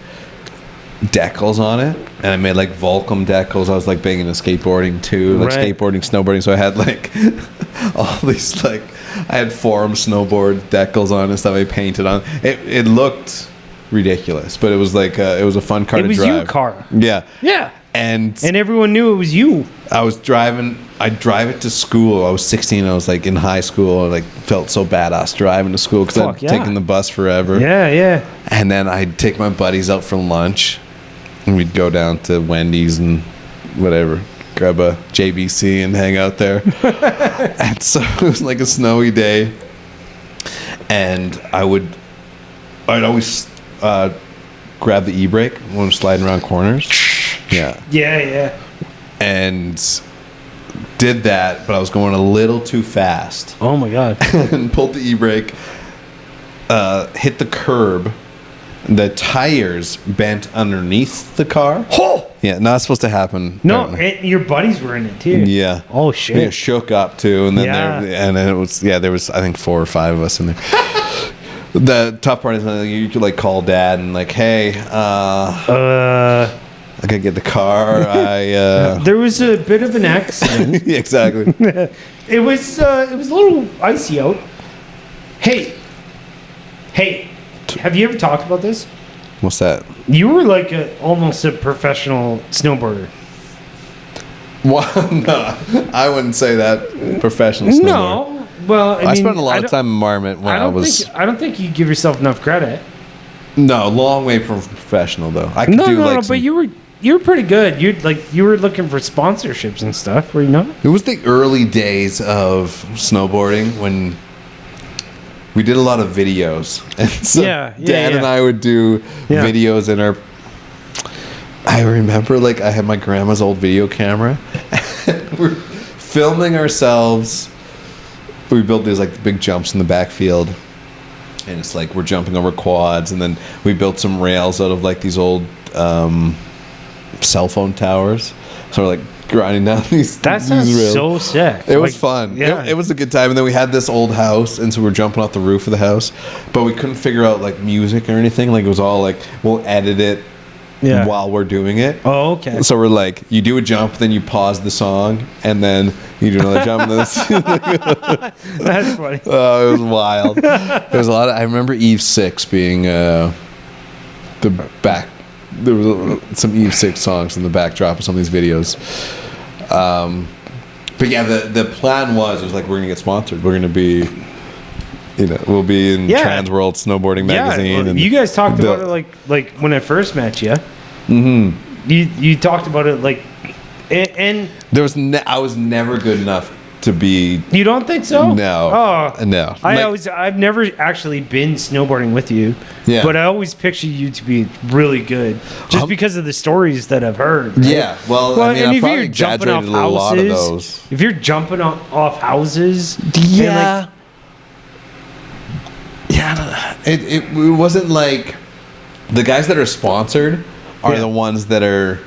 decals on it. And I made like Volcom decals. I was like big into skateboarding too. Like skateboarding, snowboarding. So I had like all these like, I had Forum snowboard decals on and stuff I painted on. It looked ridiculous, but it was like it was a fun car to drive. It was your car. Yeah. Yeah. And everyone knew it was you. I'd drive it to school. I was 16. I was like in high school. I like felt so badass driving to school because I'd taken the bus forever. Yeah. And then I'd take my buddies out for lunch, and we'd go down to Wendy's and whatever, grab a JBC and hang out there. And so it was like a snowy day, and I'd always grab the e-brake when I'm sliding around corners. Yeah. And did that, but I was going a little too fast. Oh my god. And pulled the e-brake. hit the curb. The tires bent underneath the car. Oh! Yeah, not supposed to happen. No, your buddies were in it too. Yeah. Oh shit. It shook up too, and then it was there was I think 4 or 5 of us in there. The tough part is you could like call dad and like, hey, I gotta get the car. There was a bit of an accident. Yeah, exactly. It was a little icy out. Hey, have you ever talked about this? What's that? You were like almost a professional snowboarder. Well, no, I wouldn't say that. Professional snowboarder. No, well, I mean, spent a lot of time in Marmot when I was. I don't think you give yourself enough credit. No, long way from professional though. I could but you were pretty good. You were looking for sponsorships and stuff, were you not? It was the early days of snowboarding when we did a lot of videos. And so Dad and I would do videos in our... I remember like I had my grandma's old video camera. We're filming ourselves. We built these like big jumps in the backfield. And it's like we're jumping over quads. And then we built some rails out of like these old cell phone towers. So we're like grinding down these. That sounds so sick. It was fun. Yeah, it was a good time. And then we had this old house, and so we were jumping off the roof of the house, but we couldn't figure out like music or anything. Like it was all like we'll edit it while we're doing it. Oh, okay. So we're like, you do a jump, then you pause the song, and then you do another jump. That's funny. Oh, it was wild. There was a lot of. I remember Eve 6 being the back. There was some Eve 6 songs in the backdrop of some of these videos. But yeah, the plan was like we're gonna get sponsored. We're gonna be, we'll be in Trans World Snowboarding magazine. Well, and you guys talked about it like when I first met you. Mm-hmm. You talked about it like, and there was I was never good enough to be. You don't think so? No. Oh no. I've never actually been snowboarding with you. Yeah. But I always picture you to be really good, just because of the stories that I've heard. Right? Yeah. Well, I mean, I probably exaggerated a lot of those. If you're jumping off houses, yeah. It wasn't like the guys that are sponsored are the ones that are.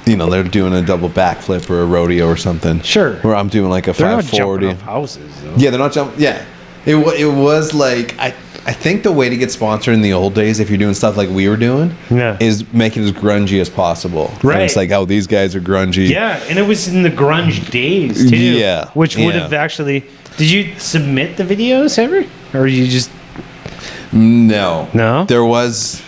They're doing a double backflip or a rodeo or something. Sure. Where I'm doing like a 540. They're not jumping off houses, though. Yeah, they're not jumping. Yeah. It was like, I think the way to get sponsored in the old days, if you're doing stuff like we were doing, is make it as grungy as possible. Right. And it's like, oh, these guys are grungy. Yeah, and it was in the grunge days, too. Yeah. Which would have actually... Did you submit the videos ever? Or you just... No. No? There was...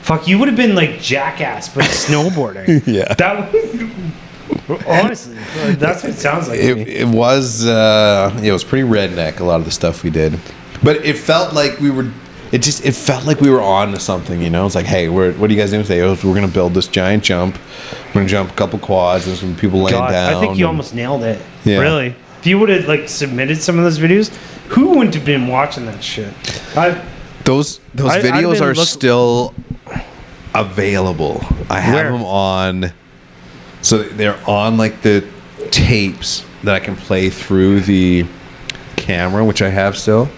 Fuck, you would have been like Jackass, but snowboarding. Yeah. That was, honestly, that's what it sounds like. It was it was pretty redneck, a lot of the stuff we did. But it felt like we were it felt like we were on to something, It's like, hey, what are you guys doing today? We're gonna build this giant jump. We're gonna jump a couple quads and some people laying down. I think you almost nailed it. Yeah. Really. If you would have like submitted some of those videos, who wouldn't have been watching that shit? Those videos are still available. I have them on, so they're on like the tapes that I can play through the camera, which I have still.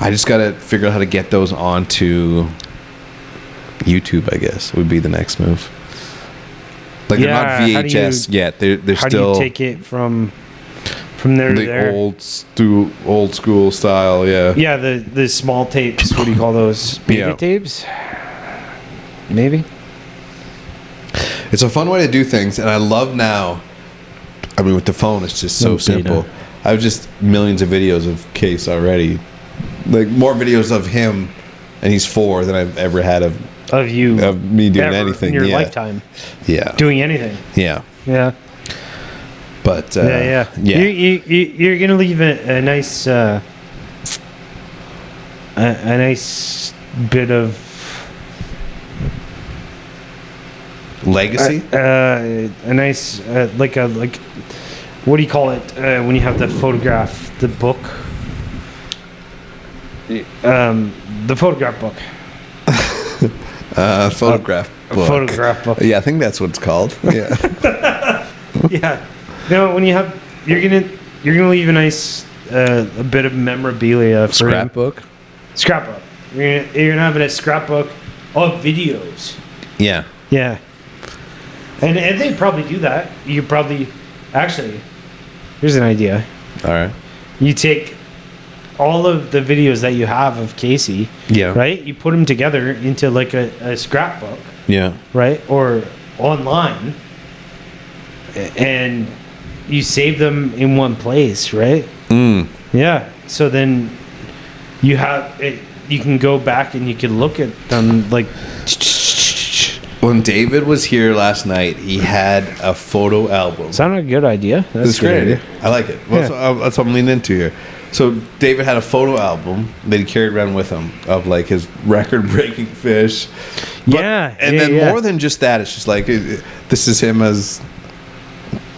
I just gotta figure out how to get those onto YouTube, I guess would be the next move. Like they're not VHS yet. They're how still. How do you take it from there to there? Old school style, yeah. Yeah, the small tapes. What do you call those? Beta tapes? Maybe. It's a fun way to do things, and I love now. I mean, with the phone, it's just so simple. I have just millions of videos of Case already, like more videos of him, and he's 4 than I've ever had of me doing anything in your lifetime. Yeah, doing anything. Yeah. But yeah. You're gonna leave a nice nice bit of legacy. A nice like what do you call it when you have the photograph, the book, the photograph book. Photograph book. Photograph book. Yeah, I think that's what it's called. Yeah. Yeah. No, when you're gonna leave a nice a bit of memorabilia for scrapbook. Scrapbook. You're gonna have a scrapbook of videos. Yeah. Yeah. And they probably do that. You probably actually. Here's an idea. All right. You take all of the videos that you have of Casey. Yeah. Right. You put them together into like a scrapbook. Yeah. Right. Or online. And you save them in one place. Right. Yeah. So then you have it. You can go back and you can look at them like. When David was here last night, he had a photo album. Sounded a good idea. That's great idea. I like it. Well, that's what I'm leaning into here. So David had a photo album that he carried around with him of like his record-breaking fish. And then more than just that, it's just like this is him as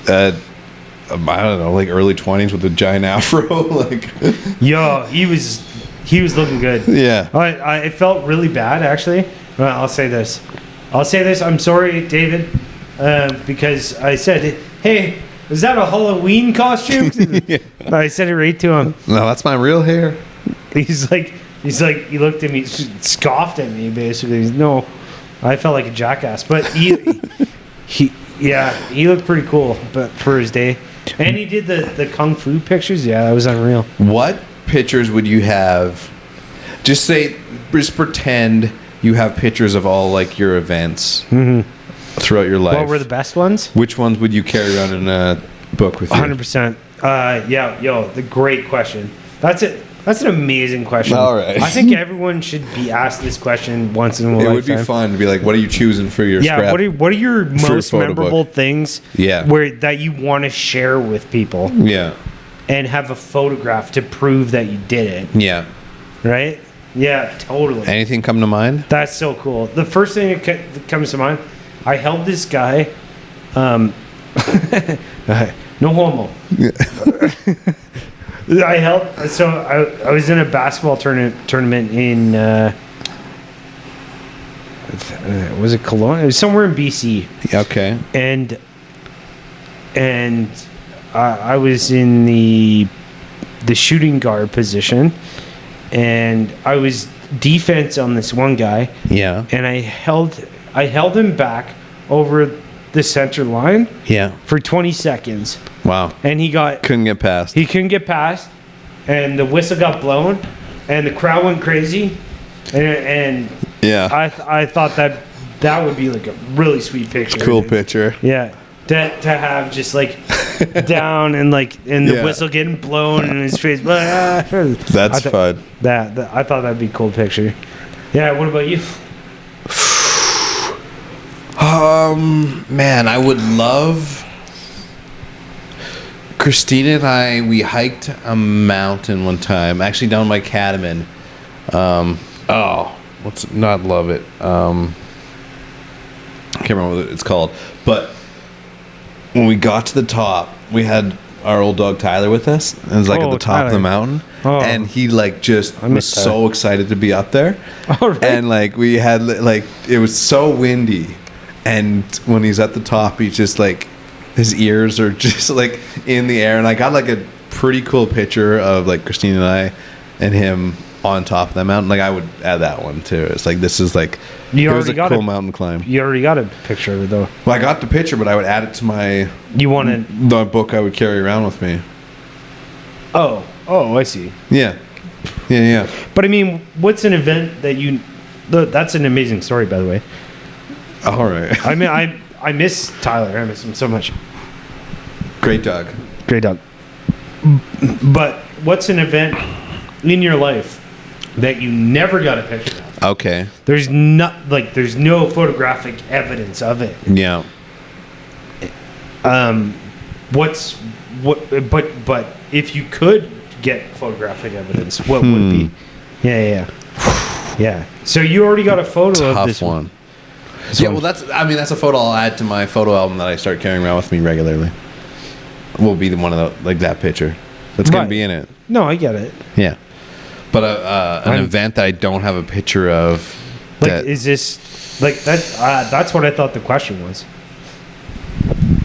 I don't know, like early 20s with a giant afro. Like, yo, he was looking good. Yeah. I felt really bad actually. Well, I'll say this. I'm sorry, David, because I said, "Hey, is that a Halloween costume?" Yeah. I said it right to him. No, that's my real hair. He's like, he looked at me, scoffed at me, basically. No, I felt like a jackass, but he looked pretty cool, but for his day, and he did the kung fu pictures. Yeah, that was unreal. What pictures would you have? Just pretend you have pictures of all like your events throughout your life. What were the best ones? Which ones would you carry around in a book with you? 100%. The great question. That's it. That's an amazing question. All right. I think everyone should be asked this question once in a lifetime. It would be fun to be like, what are you choosing for your scrap? What are your most memorable things that you want to share with people? Yeah. And have a photograph to prove that you did it. Yeah. Right? Yeah, totally. Anything come to mind? That's so cool. The first thing that comes to mind, I held this guy, no homo. I was in a basketball tournament in, was it Cologne? It was somewhere in BC. Okay. And I was in the shooting guard position. And I was defense on this one guy. Yeah. And I held him back over the center line. Yeah. For 20 seconds. Wow. And couldn't get past. He couldn't get past. And the whistle got blown. And the crowd went crazy. And yeah. I thought that would be like a really sweet picture. Cool picture. Yeah. To have just like down and the whistle getting blown in his face. That's fun. I thought that'd be a cool picture. Yeah. What about you? Man, I would love. Christina and we hiked a mountain one time, actually down by Catamount. Not love it. I can't remember what it's called, but. When we got to the top, we had our old dog Tyler with us. And it was like at the top of the mountain. Oh. And he was so excited to be up there. Oh, right. And we had it was so windy. And when he's at the top, he's just his ears are just in the air. And I got a pretty cool picture of Christine and I and him on top of that mountain. I would add that one too. It's this is it was a cool mountain climb. You already got a picture of it though. Well, I got the picture, but I would add it to my the book I would carry around with me. Oh, I see. Yeah. But I mean, what's an event that that's an amazing story, by the way. All right. I mean, I miss Tyler. I miss him so much. Great dog. But what's an event in your life that you never got a picture of? Okay. There's no photographic evidence of it. Yeah. But if you could get photographic evidence, what would it be? Yeah. So you already got a photo of this one. Yeah, well that's a photo I'll add to my photo album that I start carrying around with me regularly. Will be the one of that picture. That's going to be in it. No, I get it. Yeah. But an event that I don't have a picture of. Is this that? That's what I thought the question was.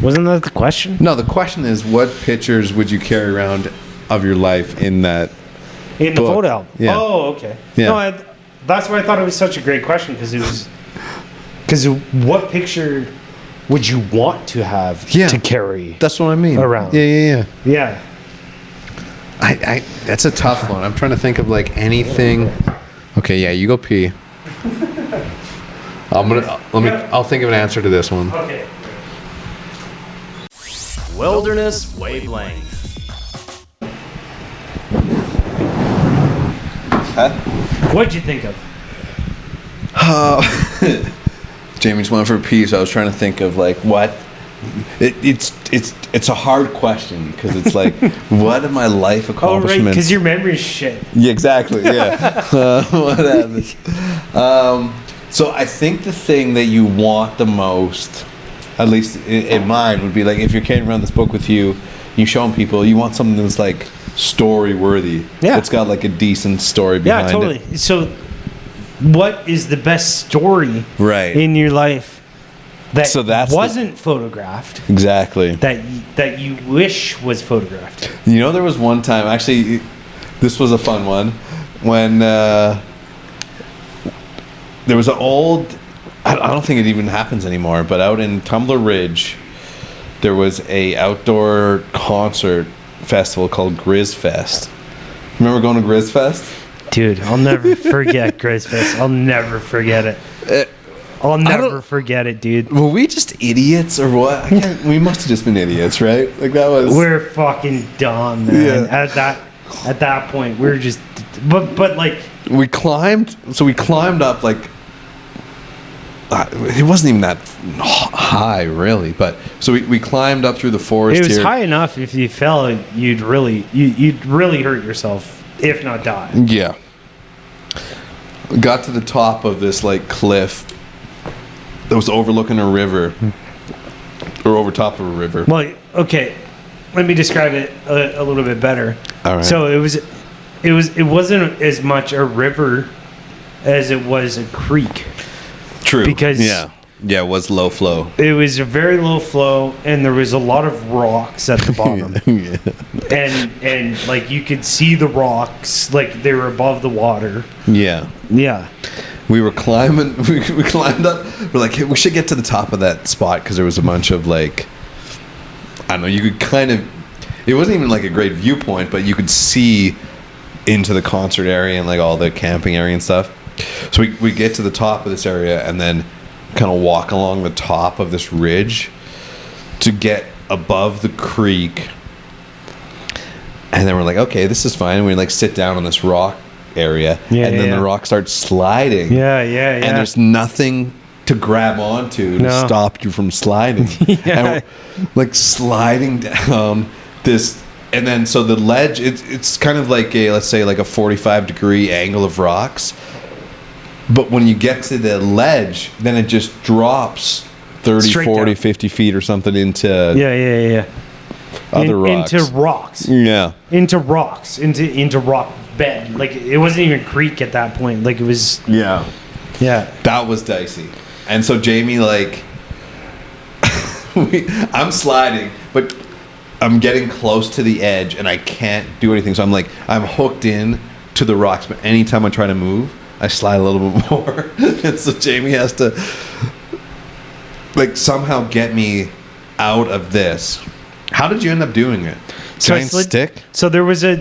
Wasn't that the question? No, the question is, what pictures would you carry around of your life in that In the photo album. Yeah. Oh, okay. Yeah. No, that's why I thought it was such a great question, because what picture would you want to have to carry? That's what I mean. Around. Yeah. I that's a tough one. I'm trying to think of like anything. Okay, yeah, you go pee. I'll think of an answer to this one. Okay. Wilderness Wavelength. Huh? What'd you think of? Jamie just went for a pee, so I was trying to think of like what. It's a hard question because it's like, what are my life accomplishments? Oh, right, because your memory's shit. Yeah, exactly. Yeah. What happens? So I think the thing that you want the most, at least in mine, would be like if you're carrying around this book with you, you showing people, you want something that's like story worthy. Yeah. It's got like a decent story behind it. Yeah, totally. So, what is the best story in your life that wasn't photographed? Exactly. That you wish was photographed. You know, there was one time, actually, this was a fun one, when there was an old, I don't think it even happens anymore, but out in Tumbler Ridge, there was a outdoor concert festival called Grizz Fest. Remember going to Grizz Fest? Dude, I'll never forget Grizz Fest. I'll never forget it. I'll never forget it, dude. Were we just idiots or what? We must have just been idiots, right? Like that was. We're fucking dumb, man. Yeah. At that point, we were just, but like we climbed. So we climbed up like. It wasn't even that high, really. But so we climbed up through the forest. It was high enough. If you fell, you'd really hurt yourself, if not die. Yeah. Got to the top of this like cliff that was overlooking a river, or over top of a river. Well, okay, let me describe it a little bit better. All right. So it wasn't as much a river as it was a creek. True. Because it was low flow. It was a very low flow, and there was a lot of rocks at the bottom. And like you could see the rocks, like they were above the water. Yeah. Yeah. We were climbing. We climbed up. We're like, hey, we should get to the top of that spot because there was a bunch of like, I don't know. You could kind of. It wasn't even like a great viewpoint, but you could see into the concert area and like all the camping area and stuff. So we get to the top of this area and then kind of walk along the top of this ridge to get above the creek. And then we're like, okay, this is fine. And we like sit down on this rock area, and then the rock starts sliding. Yeah. And there's nothing to grab onto to stop you from sliding. And we're, like sliding down this. And then so the ledge, it's kind of like let's say like a 45-degree angle of rocks. But when you get to the ledge, then it just drops 30, straight 40, down. 50 feet or something into other rocks. Into rocks. Yeah. Into rocks. Into rock bed. Like, it wasn't even creek at that point. Like, it was... Yeah. Yeah. That was dicey. And so Jamie, like... I'm sliding, but I'm getting close to the edge, and I can't do anything. So I'm hooked in to the rocks, but anytime I try to move... I slide a little bit more. And so Jamie has to like somehow get me out of this. How did you end up doing it? Giant stick? So there's a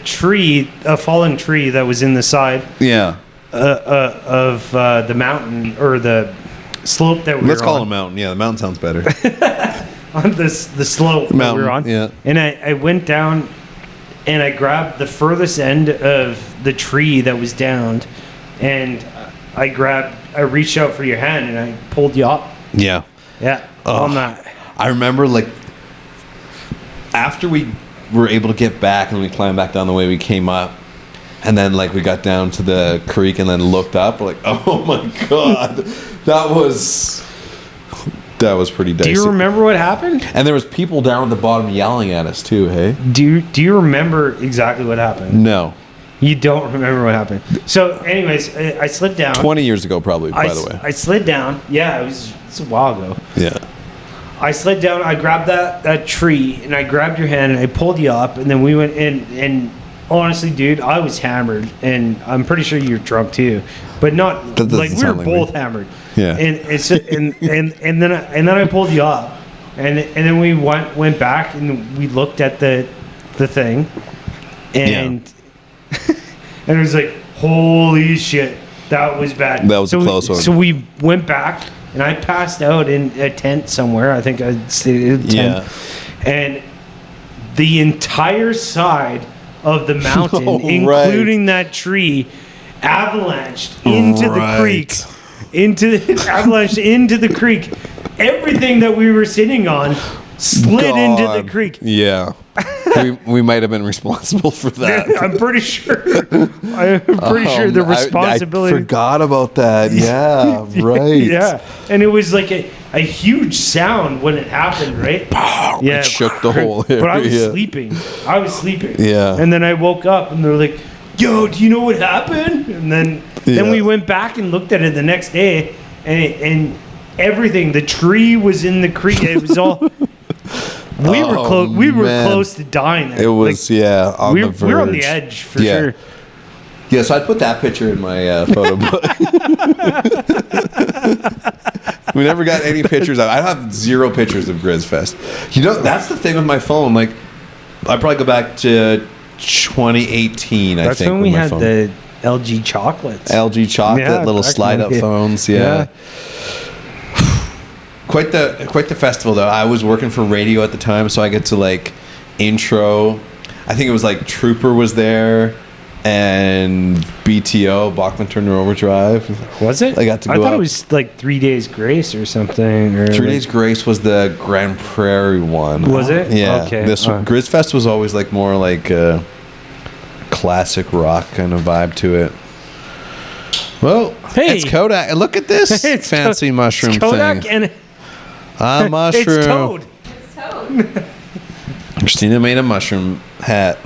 tree, a fallen tree that was in the side. Yeah. Of the mountain or the slope that we were on. Let's call it a mountain. Yeah, the mountain sounds better. On the slope mountain, that we were on. Yeah. And I went down and I grabbed the furthest end of the tree that was downed, and I reached out for your hand and I pulled you up. Yeah. Yeah. On that. I remember like after we were able to get back and we climbed back down the way we came up, and then like we got down to the creek and then looked up, we're like, oh my God, that was pretty dicey. Do you remember what happened? And there was people down at the bottom yelling at us too, hey? Do you remember exactly what happened? No. You don't remember what happened. So anyways, I slid down. 20 years ago probably, by the way. I slid down. Yeah, it's a while ago. Yeah. I slid down, I grabbed that tree, and I grabbed your hand and I pulled you up, and then we went in, and honestly, dude, I was hammered, and I'm pretty sure you're drunk too, but not like we were both hammered. Yeah. And it's and then I pulled you up, and then we went back and we looked at the thing, and and it was like, holy shit, that was bad. That was a close one. So we went back, and I passed out in a tent somewhere. I think I stayed in a tent. Yeah. And the entire side of the mountain, including that tree, avalanched into the creek. Avalanched into the creek. Everything that we were sitting on slid into the creek. Yeah. we might have been responsible for that. I'm pretty sure. The responsibility. I forgot about that. Yeah, right. Yeah, and it was like a huge sound when it happened, right? Yeah, it shook the whole area. But I was sleeping. Yeah. And then I woke up, and they're like, "Yo, do you know what happened?" And then we went back and looked at it the next day, and everything. The tree was in the creek. It was all. We were close. We were close to dying there. It was on the verge. We were on the edge for sure. Yeah, so I'd put that picture in my photo book. We never got any pictures of. I have 0 pictures of Grizzfest. You know, that's the thing with my phone. Like, I probably go back to 2018. That's I think when we had the LG chocolates. LG chocolate, little slide-up phones. Yeah. Quite the festival though. I was working for radio at the time, so I get to like intro. I think it was like Trooper was there, and BTO, Bachman Turner Overdrive. Was it? I got to go. I thought it was like 3 Days Grace or something. Or 3 Days Grace was the Grand Prairie one. Was it? Yeah. Okay. This Grizzfest was always like more like a classic rock kind of vibe to it. Well, hey, it's Kodak. Look at this fancy mushroom it's Kodak thing. And mushroom. It's Toad. Christina made a mushroom hat.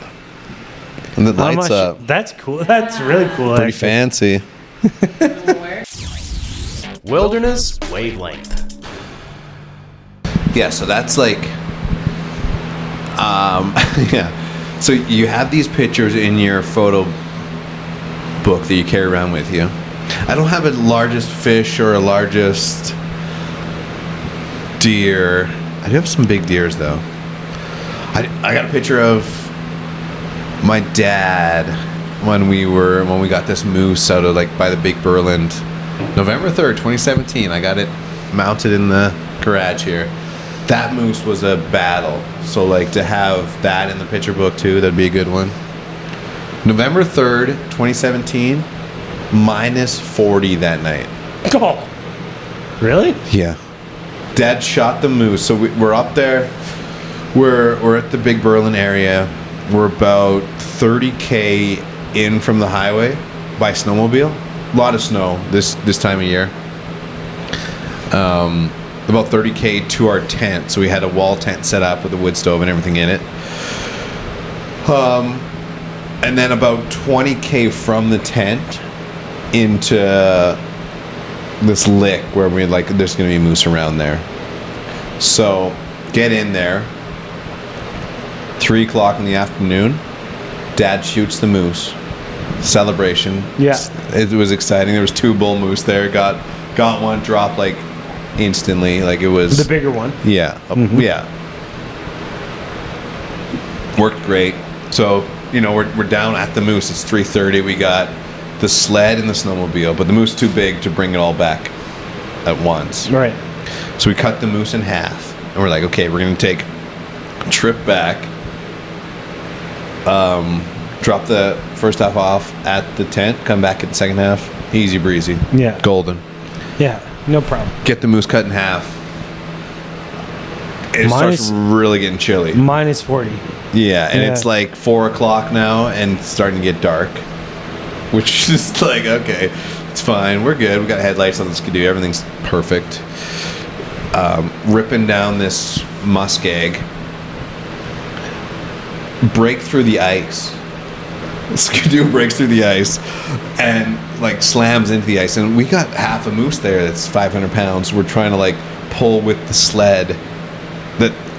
And it lights up. That's cool. That's really cool. Pretty fancy. Wilderness wavelength. Yeah, so that's like, yeah. So you have these pictures in your photo book that you carry around with you. I don't have a largest fish or a largest deer. I do have some big deers though. I got a picture of my dad when we got this moose out of like by the Big Berland, November 3rd, 2017. I got it mounted in the garage here. That moose was a battle. So like to have that in the picture book too, that'd be a good one. November 3rd, 2017, minus 40 that night. Oh, really? Yeah. Dad shot the moose. So we're up there. We're at the Big Berlin area. We're about 30K in from the highway by snowmobile. A lot of snow this time of year. About 30K to our tent. So we had a wall tent set up with a wood stove and everything in it. And then about 20K from the tent into this lick where we like there's gonna be moose around there. So get in there. 3 o'clock in the afternoon. Dad shoots the moose. Celebration. Yeah. It was exciting. There was 2 bull moose there. Got one, dropped like instantly. Like it was the bigger one. Yeah. Mm-hmm. Yeah. Worked great. So, you know, we're down at the moose. It's 3:30. We got the sled and the snowmobile, but the moose too big to bring it all back at once. Right. So we cut the moose in half, and we're like, okay, we're gonna take a trip back. Drop the first half off at the tent. Come back at the second half. Easy breezy. Yeah. Golden. Yeah. No problem. Get the moose cut in half. It starts really getting chilly. Minus 40. Yeah, and it's like 4 o'clock now and it's starting to get dark. Which is like, okay, it's fine. We're good. We got headlights on the skidoo. Everything's perfect. Ripping down this muskeg. Break through the ice. Skidoo breaks through the ice and like slams into the ice. And we got half a moose there that's 500 pounds. We're trying to like pull with the sled.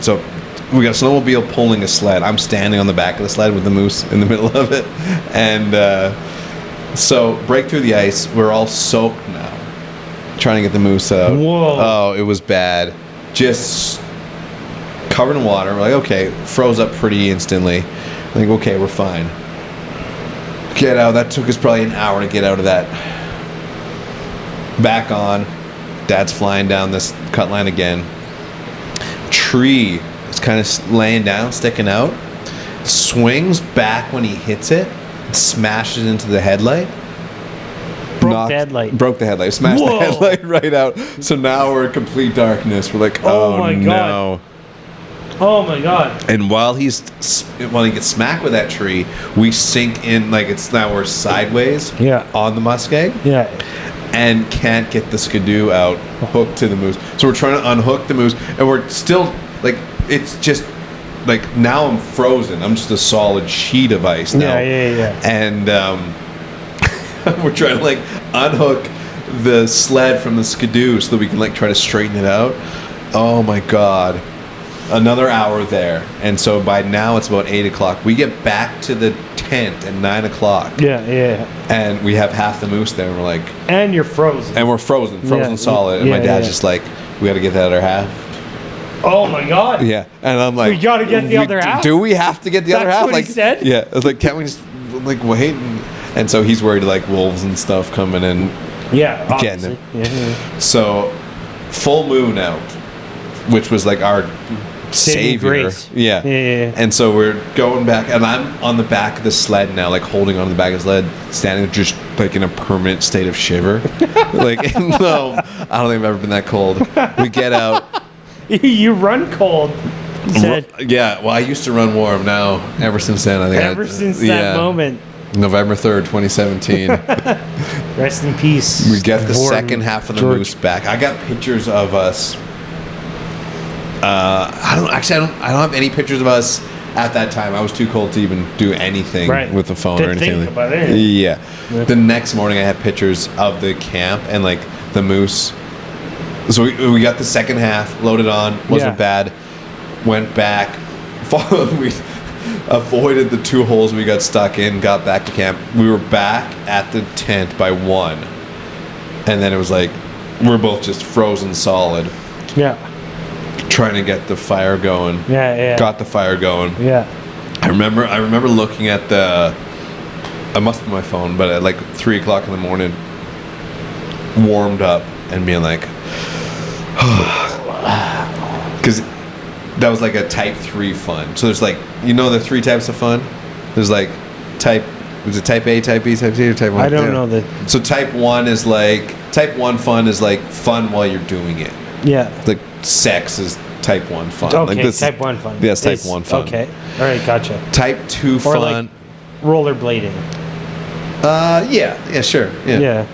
So we got a snowmobile pulling a sled. I'm standing on the back of the sled with the moose in the middle of it. And so break through the ice. We're all soaked now, trying to get the moose out. Whoa. Oh, it was bad. Just covered in water. We're like, okay, froze up pretty instantly. Like, okay, we're fine. Get out. That took us probably an hour to get out of that. Back on. Dad's flying down this cut line again. Tree is kind of laying down, sticking out. Swings back when he hits it. Smashes into the headlight. Broke the headlight. Broke the headlight. Smashed the headlight right out. So now we're in complete darkness. We're like, oh my God. No. Oh my God. And while he gets smacked with that tree, we sink in, like it's now we're sideways on the muskeg. Yeah. And can't get the skidoo out hooked to the moose. So we're trying to unhook the moose, and we're still like, it's just like now I'm frozen. I'm just a solid sheet of ice now. Yeah. And we're trying to like unhook the sled from the skidoo so that we can like try to straighten it out. Oh my God. Another hour there. And so by now it's about 8 o'clock. We get back to the tent at 9 o'clock. Yeah. And we have half the moose there, and we're like... And you're frozen. And we're frozen solid. And my dad's just like, we got to get the other half. Oh my God. Yeah. And I'm like... We got to get the other half? Do we have to get the other half? That's what he said? Yeah. I was like, can't we just like wait? And so he's worried like wolves and stuff coming in. Yeah. Getting it. Yeah. So full moon out, which was like our... savior. Yeah. And so we're going back, and I'm on the back of the sled now, like holding on the back of the sled, standing just like in a permanent state of shiver. Like, no, I don't think I've ever been that cold. We get out. You run cold. Yeah, well, I used to run warm. Now, ever since then, I think since that moment. November 3rd, 2017. Rest in peace. We get the second half of the moose back. I got pictures of us. I don't have any pictures of us at that time. I was too cold to even do anything with the phone or anything. Think about it. Yeah. The next morning I had pictures of the camp and like the moose. So we got the second half loaded on. Wasn't bad. Went back. We avoided the 2 holes we got stuck in. Got back to camp. We were back at the tent by 1. And then it was like we're both just frozen solid. Yeah. Trying to get the fire going. Yeah. Got the fire going. Yeah. I remember looking at the... I must have my phone, but at like 3 o'clock in the morning, warmed up and being like... Because that was like a type 3 fun. So there's like... You know the 3 types of fun? There's like type... Was it type A, type B, type C, or type 1? I don't know that. So type 1 is like... Type 1 fun is like fun while you're doing it. Yeah. Like sex is type 1 fun. Okay, like this type 1 fun. Yes, type 1 fun. Okay. All right, gotcha. Type 2 fun. Or like rollerblading. Yeah, sure. Yeah.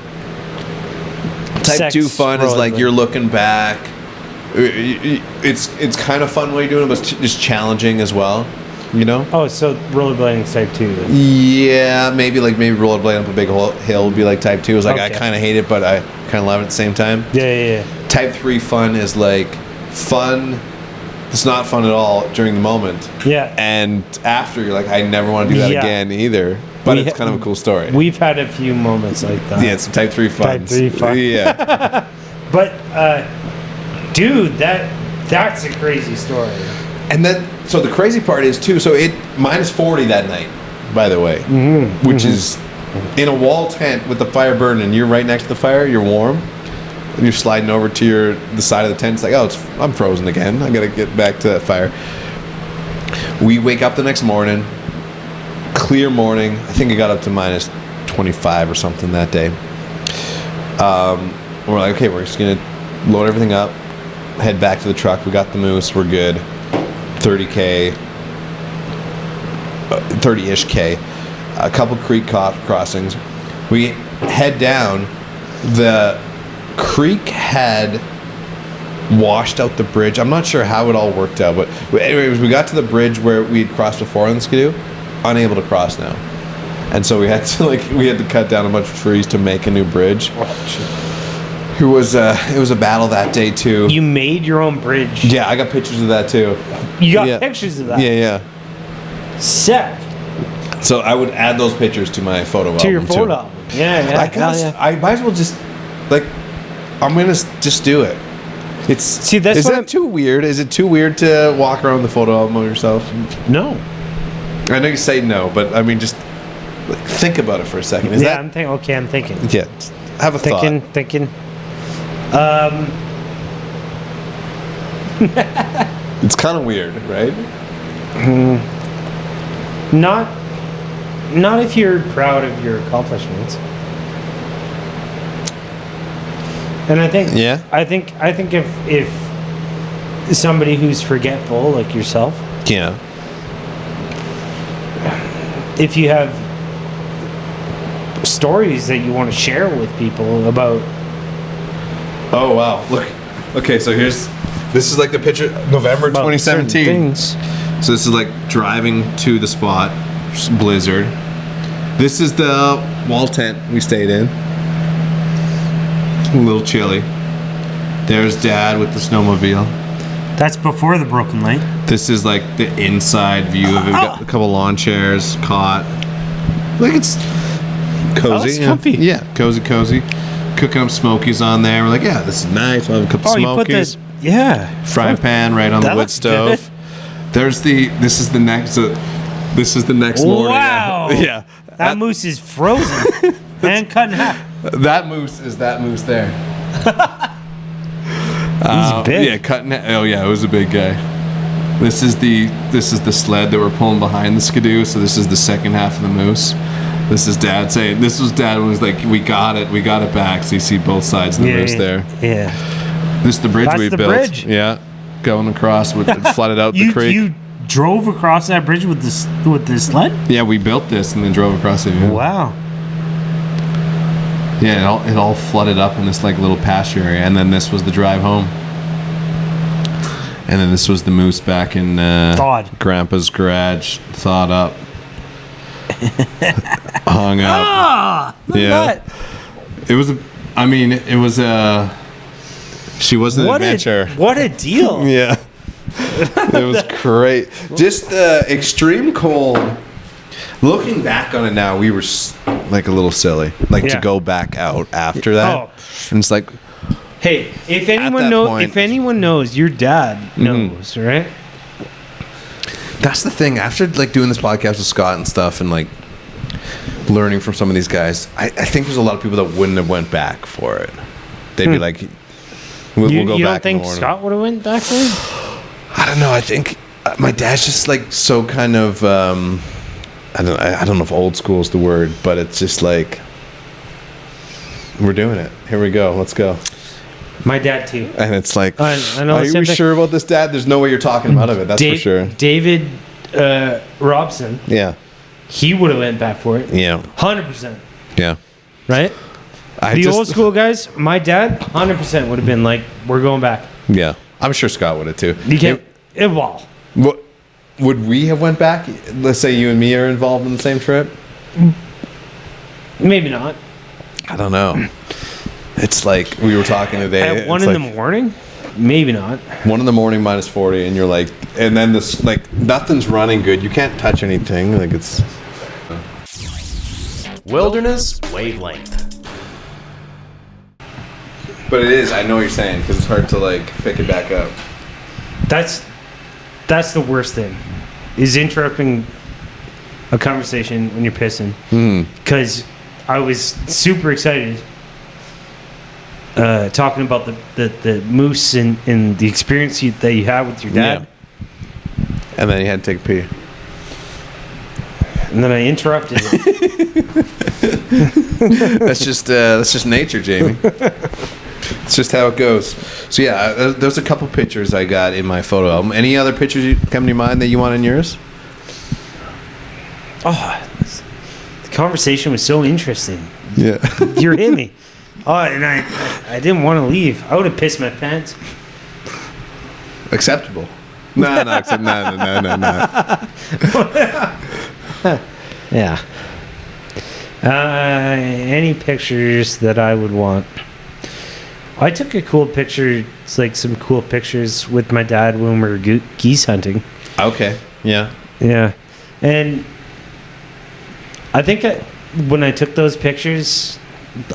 Type Sex 2 fun is like you're looking back. It's kind of fun while you're doing it, but it's challenging as well. You know? Oh, so rollerblading is type 2 then. Yeah, maybe rollerblading up a big hill would be like type 2. It's like I kind of hate it, but I kind of love it at the same time. Yeah. Type 3 fun is like fun. It's not fun at all during the moment. Yeah. And after, you're like, I never want to do that again either. But it's kind of a cool story. We've had a few moments like that. Yeah, some type 3 fun. Type 3 fun. Yeah. But, dude, that's a crazy story. And then, so the crazy part is too, so it -40 that night, by the way, which is in a wall tent with the fire burning. You're right next to the fire, you're warm, and you're sliding over to the side of the tent. It's like, I'm frozen again. I got to get back to that fire. We wake up the next morning, clear morning. I think it got up to -25 or something that day. We're like, okay, we're just going to load everything up, head back to the truck. We got the moose. We're good. 30-ish K, a couple creek crossings. We head down. The creek had washed out the bridge. I'm not sure how it all worked out, but anyways, we got to the bridge where we'd crossed before on the Skidoo, unable to cross now. And so we had to cut down a bunch of trees to make a new bridge. It was a battle that day too. You made your own bridge. Yeah, I got pictures of that too. You got pictures of that? Yeah. Sick. So I would add those pictures to my photo album. To your photo album. Yeah. I might as well just, like, I'm going to just do it. Is that too weird? Is it too weird to walk around with the photo album of yourself? No. I know you say no, but I mean, just think about it for a second. I'm thinking. Yeah, have a thought. Thinking. It's kind of weird, right? Not if you're proud of your accomplishments. And I think if somebody who's forgetful like yourself, if you have stories that you want to share with people about. Oh wow! Look, okay, so this is like the picture, November 2017. So this is like driving to the spot, blizzard. This is the wall tent we stayed in. A little chilly. There's Dad with the snowmobile. That's before the broken light. This is like the inside view of it. We've got a couple lawn chairs, cot. Like it's cozy. It's comfy. Yeah, cozy. Cooking up smokies on there. We're like, yeah, this is nice. We'll have a couple smokies. Frying pan right on the wood stove. Good. This is the next morning. Wow. Yeah. That moose is frozen and cut in half. That moose is that moose there. He's big. Yeah, cutting it. Oh yeah, it was a big guy. This is the sled that we're pulling behind the skidoo. So this is the second half of the moose. This is Dad saying. This was Dad when he was like, "We got it back." So you see both sides of the moose there. Yeah. This is the bridge we built. Bridge. Yeah, going across with flooded out the creek. You drove across that bridge with this sled? Yeah, we built this and then drove across it. Yeah. Wow. Yeah, it all flooded up in this like little pasture area, and then this was the drive home. And then this was the moose back in Grandpa's garage, thawed up, hung up. Yeah, it was. She was an adventure. What a deal! Yeah, it was great. Just the extreme cold. Looking back on it now, we were like a little silly, to go back out after that. And it's like, hey, if anyone knows, your dad knows, right? That's the thing. After like doing this podcast with Scott and stuff, and like learning from some of these guys, I think there's a lot of people that wouldn't have went back for it. They'd be like, we'll go back. You don't think Scott would have went back for it? I don't know. I think my dad's just like so kind of. I don't know if old school is the word, but it's just like, we're doing it. Here we go. Let's go. My dad too. And it's like, I know. Are you sure about this, Dad? There's no way you're talking him out of it. That's for sure. David Robson. Yeah. He would have went back for it. Yeah. 100%. Yeah. Right? Old school guys, my dad, 100% would have been like, we're going back. Yeah. I'm sure Scott would have too. You can't evolve. What? Would we have went back? Let's say you and me are involved in the same trip. Maybe not. I don't know. It's like we were talking today. At 1 in the morning? Maybe not. 1 in the morning minus 40, and you're like, and then this like nothing's running good. You can't touch anything. Like it's Wilderness Wavelength. But it is. I know what you're saying because it's hard to like pick it back up. That's the worst thing, is interrupting a conversation when you're pissing. Because I was super excited talking about the moose and the experience that you had with your dad. Yeah. And then you had to take a pee. And then I interrupted it. That's just nature, Jamie. It's just how it goes. So yeah, there's a couple pictures I got in my photo album. Any other pictures you come to your mind that you want in yours? Oh, the conversation was so interesting. Yeah. You're in me. Oh, and I didn't want to leave. I would have pissed my pants. Acceptable. No. Yeah. Any pictures that I would want? I took a cool picture. It's like some cool pictures with my dad when we were geese hunting. Okay. Yeah. Yeah. And I think when I took those pictures,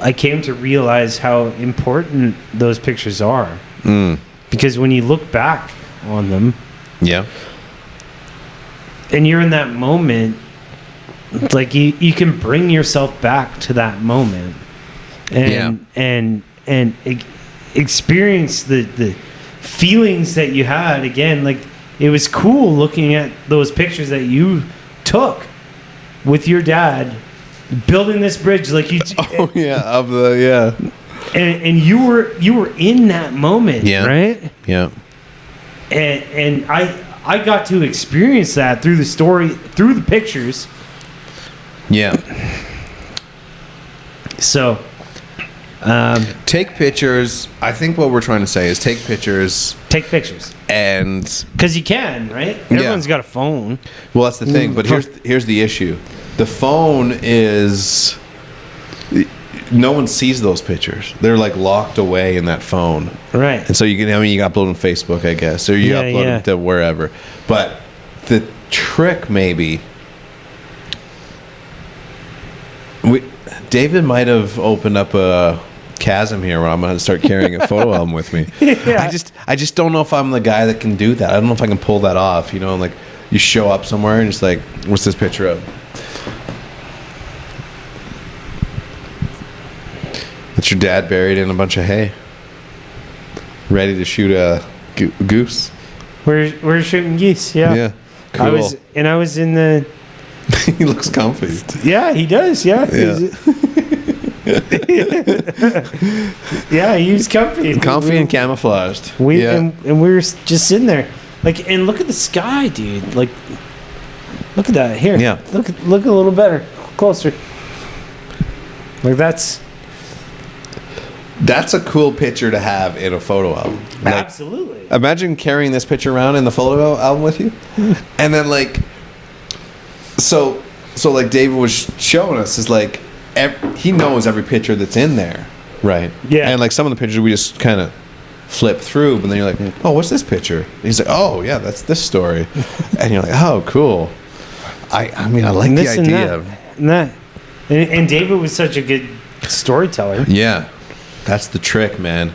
I came to realize how important those pictures are. Because when you look back on them, yeah, and you're in that moment, like you can bring yourself back to that moment, and experience the feelings that you had again. Like, it was cool looking at those pictures that you took with your dad building this bridge, like you. And you were in that moment, right? Yeah. And I got to experience that through the story, through the pictures. Yeah. So, take pictures. I think what we're trying to say is take pictures. Take pictures. And because you can, right? Everyone's got a phone. Well, that's the thing. But here's the issue. The phone is, no one sees those pictures. They're like locked away in that phone. Right. And so you upload on Facebook, I guess, or you upload them to wherever. But the trick maybe, David might have opened up a chasm here where I'm going to start carrying a photo album with me. Yeah. I just don't know if I'm the guy that can do that. I don't know if I can pull that off. Like you show up somewhere and it's like, what's this picture of? That's your dad buried in a bunch of hay, ready to shoot a goose. We're shooting geese. Yeah. Yeah. Cool. I was in the. He looks comfy. Yeah, he does. Yeah. Yeah, he's comfy. Comfy and camouflaged. And we were just sitting there, like, and look at the sky, dude. Like, look at that here. Yeah. Look a little better, closer. Like That's a cool picture to have in a photo album. Like, absolutely. Imagine carrying this picture around in the photo album with you. And then like, so like David was showing us is like, he knows every picture that's in there. Right. Yeah. And like some of the pictures we just kind of flip through, but then you're like, oh, what's this picture? And he's like, oh yeah, that's this story. And you're like, oh, cool. I mean, I like the idea of that. And David was such a good storyteller. Yeah. That's the trick, man.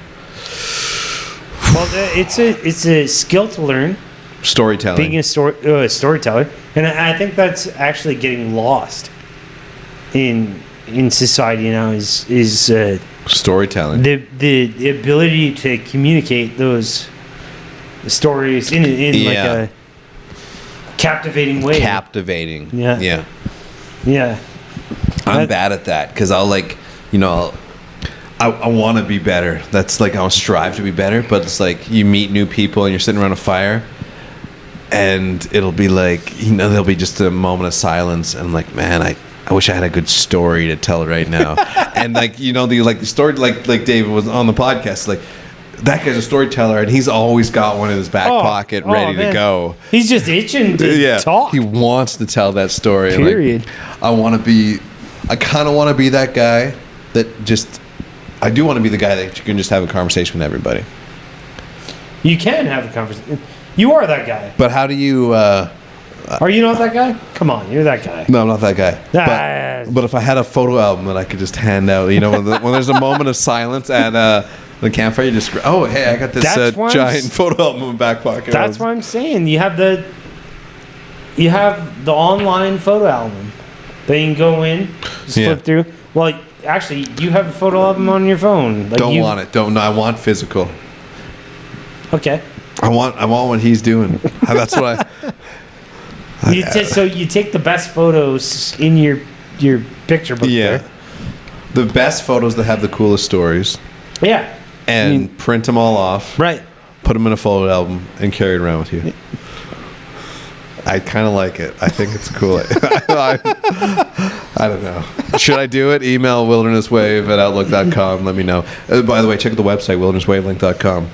Well, it's a skill to learn. Storytelling. Being a storyteller, and I think that's actually getting lost in society now. Is storytelling. The ability to communicate those stories in like a captivating way. Captivating. Yeah. I'm bad at that because I'll like, I want to be better. That's like, I'll strive to be better, but it's like you meet new people and you're sitting around a fire and it'll be like, there'll be just a moment of silence and I'm like, man, I wish I had a good story to tell right now. And like, the story, like David was on the podcast, like that guy's a storyteller and he's always got one in his back pocket ready to go. He's just itching to talk. He wants to tell that story. Period. Like, I kind of want to be that guy that I do want to be the guy that you can just have a conversation with everybody. You can have a conversation. You are that guy. But how do you... are you not that guy? Come on, you're that guy. No, I'm not that guy. But if I had a photo album that I could just hand out, when there's a moment of silence at the campfire, you just... Oh, hey, I got this giant photo album in my back pocket. That's what I'm saying. You have the online photo album that you can go in, just flip through. Well, actually, you have a photo album on your phone. Like don't want it. No, I want physical. Okay. I want what he's doing. That's what so you take the best photos in your picture book there. The best photos that have the coolest stories. Yeah. And print them all off. Right. Put them in a photo album and carry it around with you. I kind of like it. I think it's cool. I don't know. Should I do it? Email wildernesswave@outlook.com. Let me know. By the way, check out the website, wildernesswavelink.com.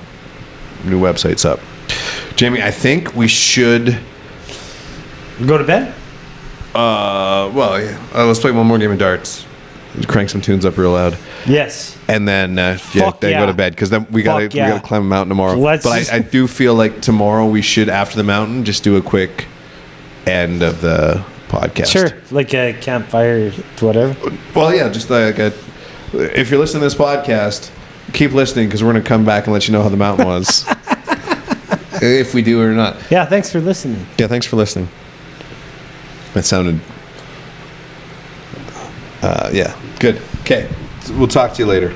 New website's up. Jamie, I think we should... Go to bed? Well, yeah. Let's play one more game of darts. crank some tunes up real loud. Yes. And then then go to bed because then we gotta climb a mountain tomorrow. I do feel like tomorrow we should, after the mountain, just do a quick end of the podcast. Sure, like a campfire, whatever. Well, yeah, just like if you're listening to this podcast, keep listening because we're gonna come back and let you know how the mountain was, if we do or not. Yeah, thanks for listening. Yeah, thanks for listening. That sounded. Yeah, good. Okay, we'll talk to you later.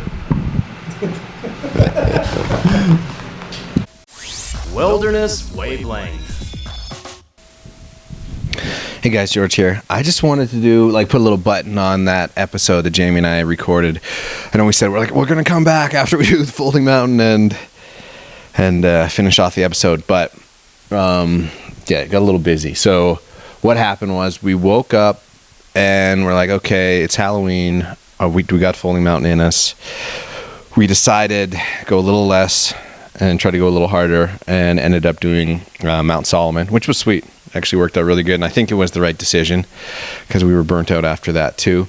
Wilderness Wavelength. Hey guys, George here. I just wanted to put a little button on that episode that Jamie and I recorded. I know we said we're gonna come back after we do the Folding Mountain and finish off the episode, but it got a little busy. So what happened was we woke up and we're like, okay, it's Halloween. We got Folding Mountain in us. We decided go a little less and try to go a little harder, and ended up doing Mount Solomon, which was sweet. Actually worked out really good, and I think it was the right decision because we were burnt out after that too.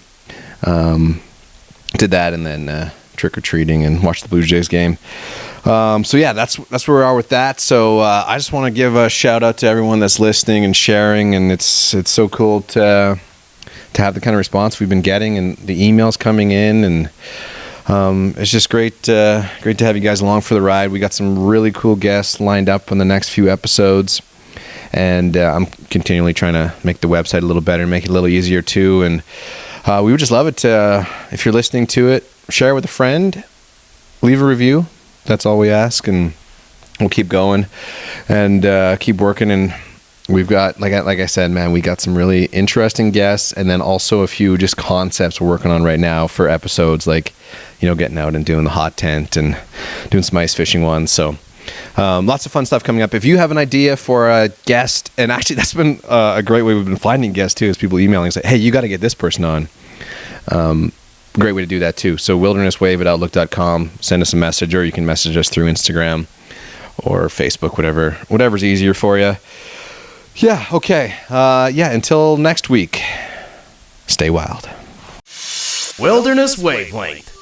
Did that and then trick-or-treating and watched the Blue Jays game. So yeah, that's where we are with that. So I just want to give a shout out to everyone that's listening and sharing, and it's so cool to have the kind of response we've been getting and the emails coming in, and it's just great to have you guys along for the ride. We got some really cool guests lined up on the next few episodes, and I'm continually trying to make the website a little better, make it a little easier too. And we would just love it if you're listening to it, share it with a friend, leave a review. That's all we ask, and we'll keep going and keep working. And we've got, like I said, man, we got some really interesting guests, and then also a few just concepts we're working on right now for episodes, like, getting out and doing the hot tent and doing some ice fishing ones. So lots of fun stuff coming up. If you have an idea for a guest, and actually that's been a great way we've been finding guests too, is people emailing and say, hey, you got to get this person on. Great way to do that too. So wildernesswave@outlook.com, send us a message, or you can message us through Instagram or Facebook, whatever's easier for you. Yeah, okay. Until next week, stay wild. Wilderness Wavelength.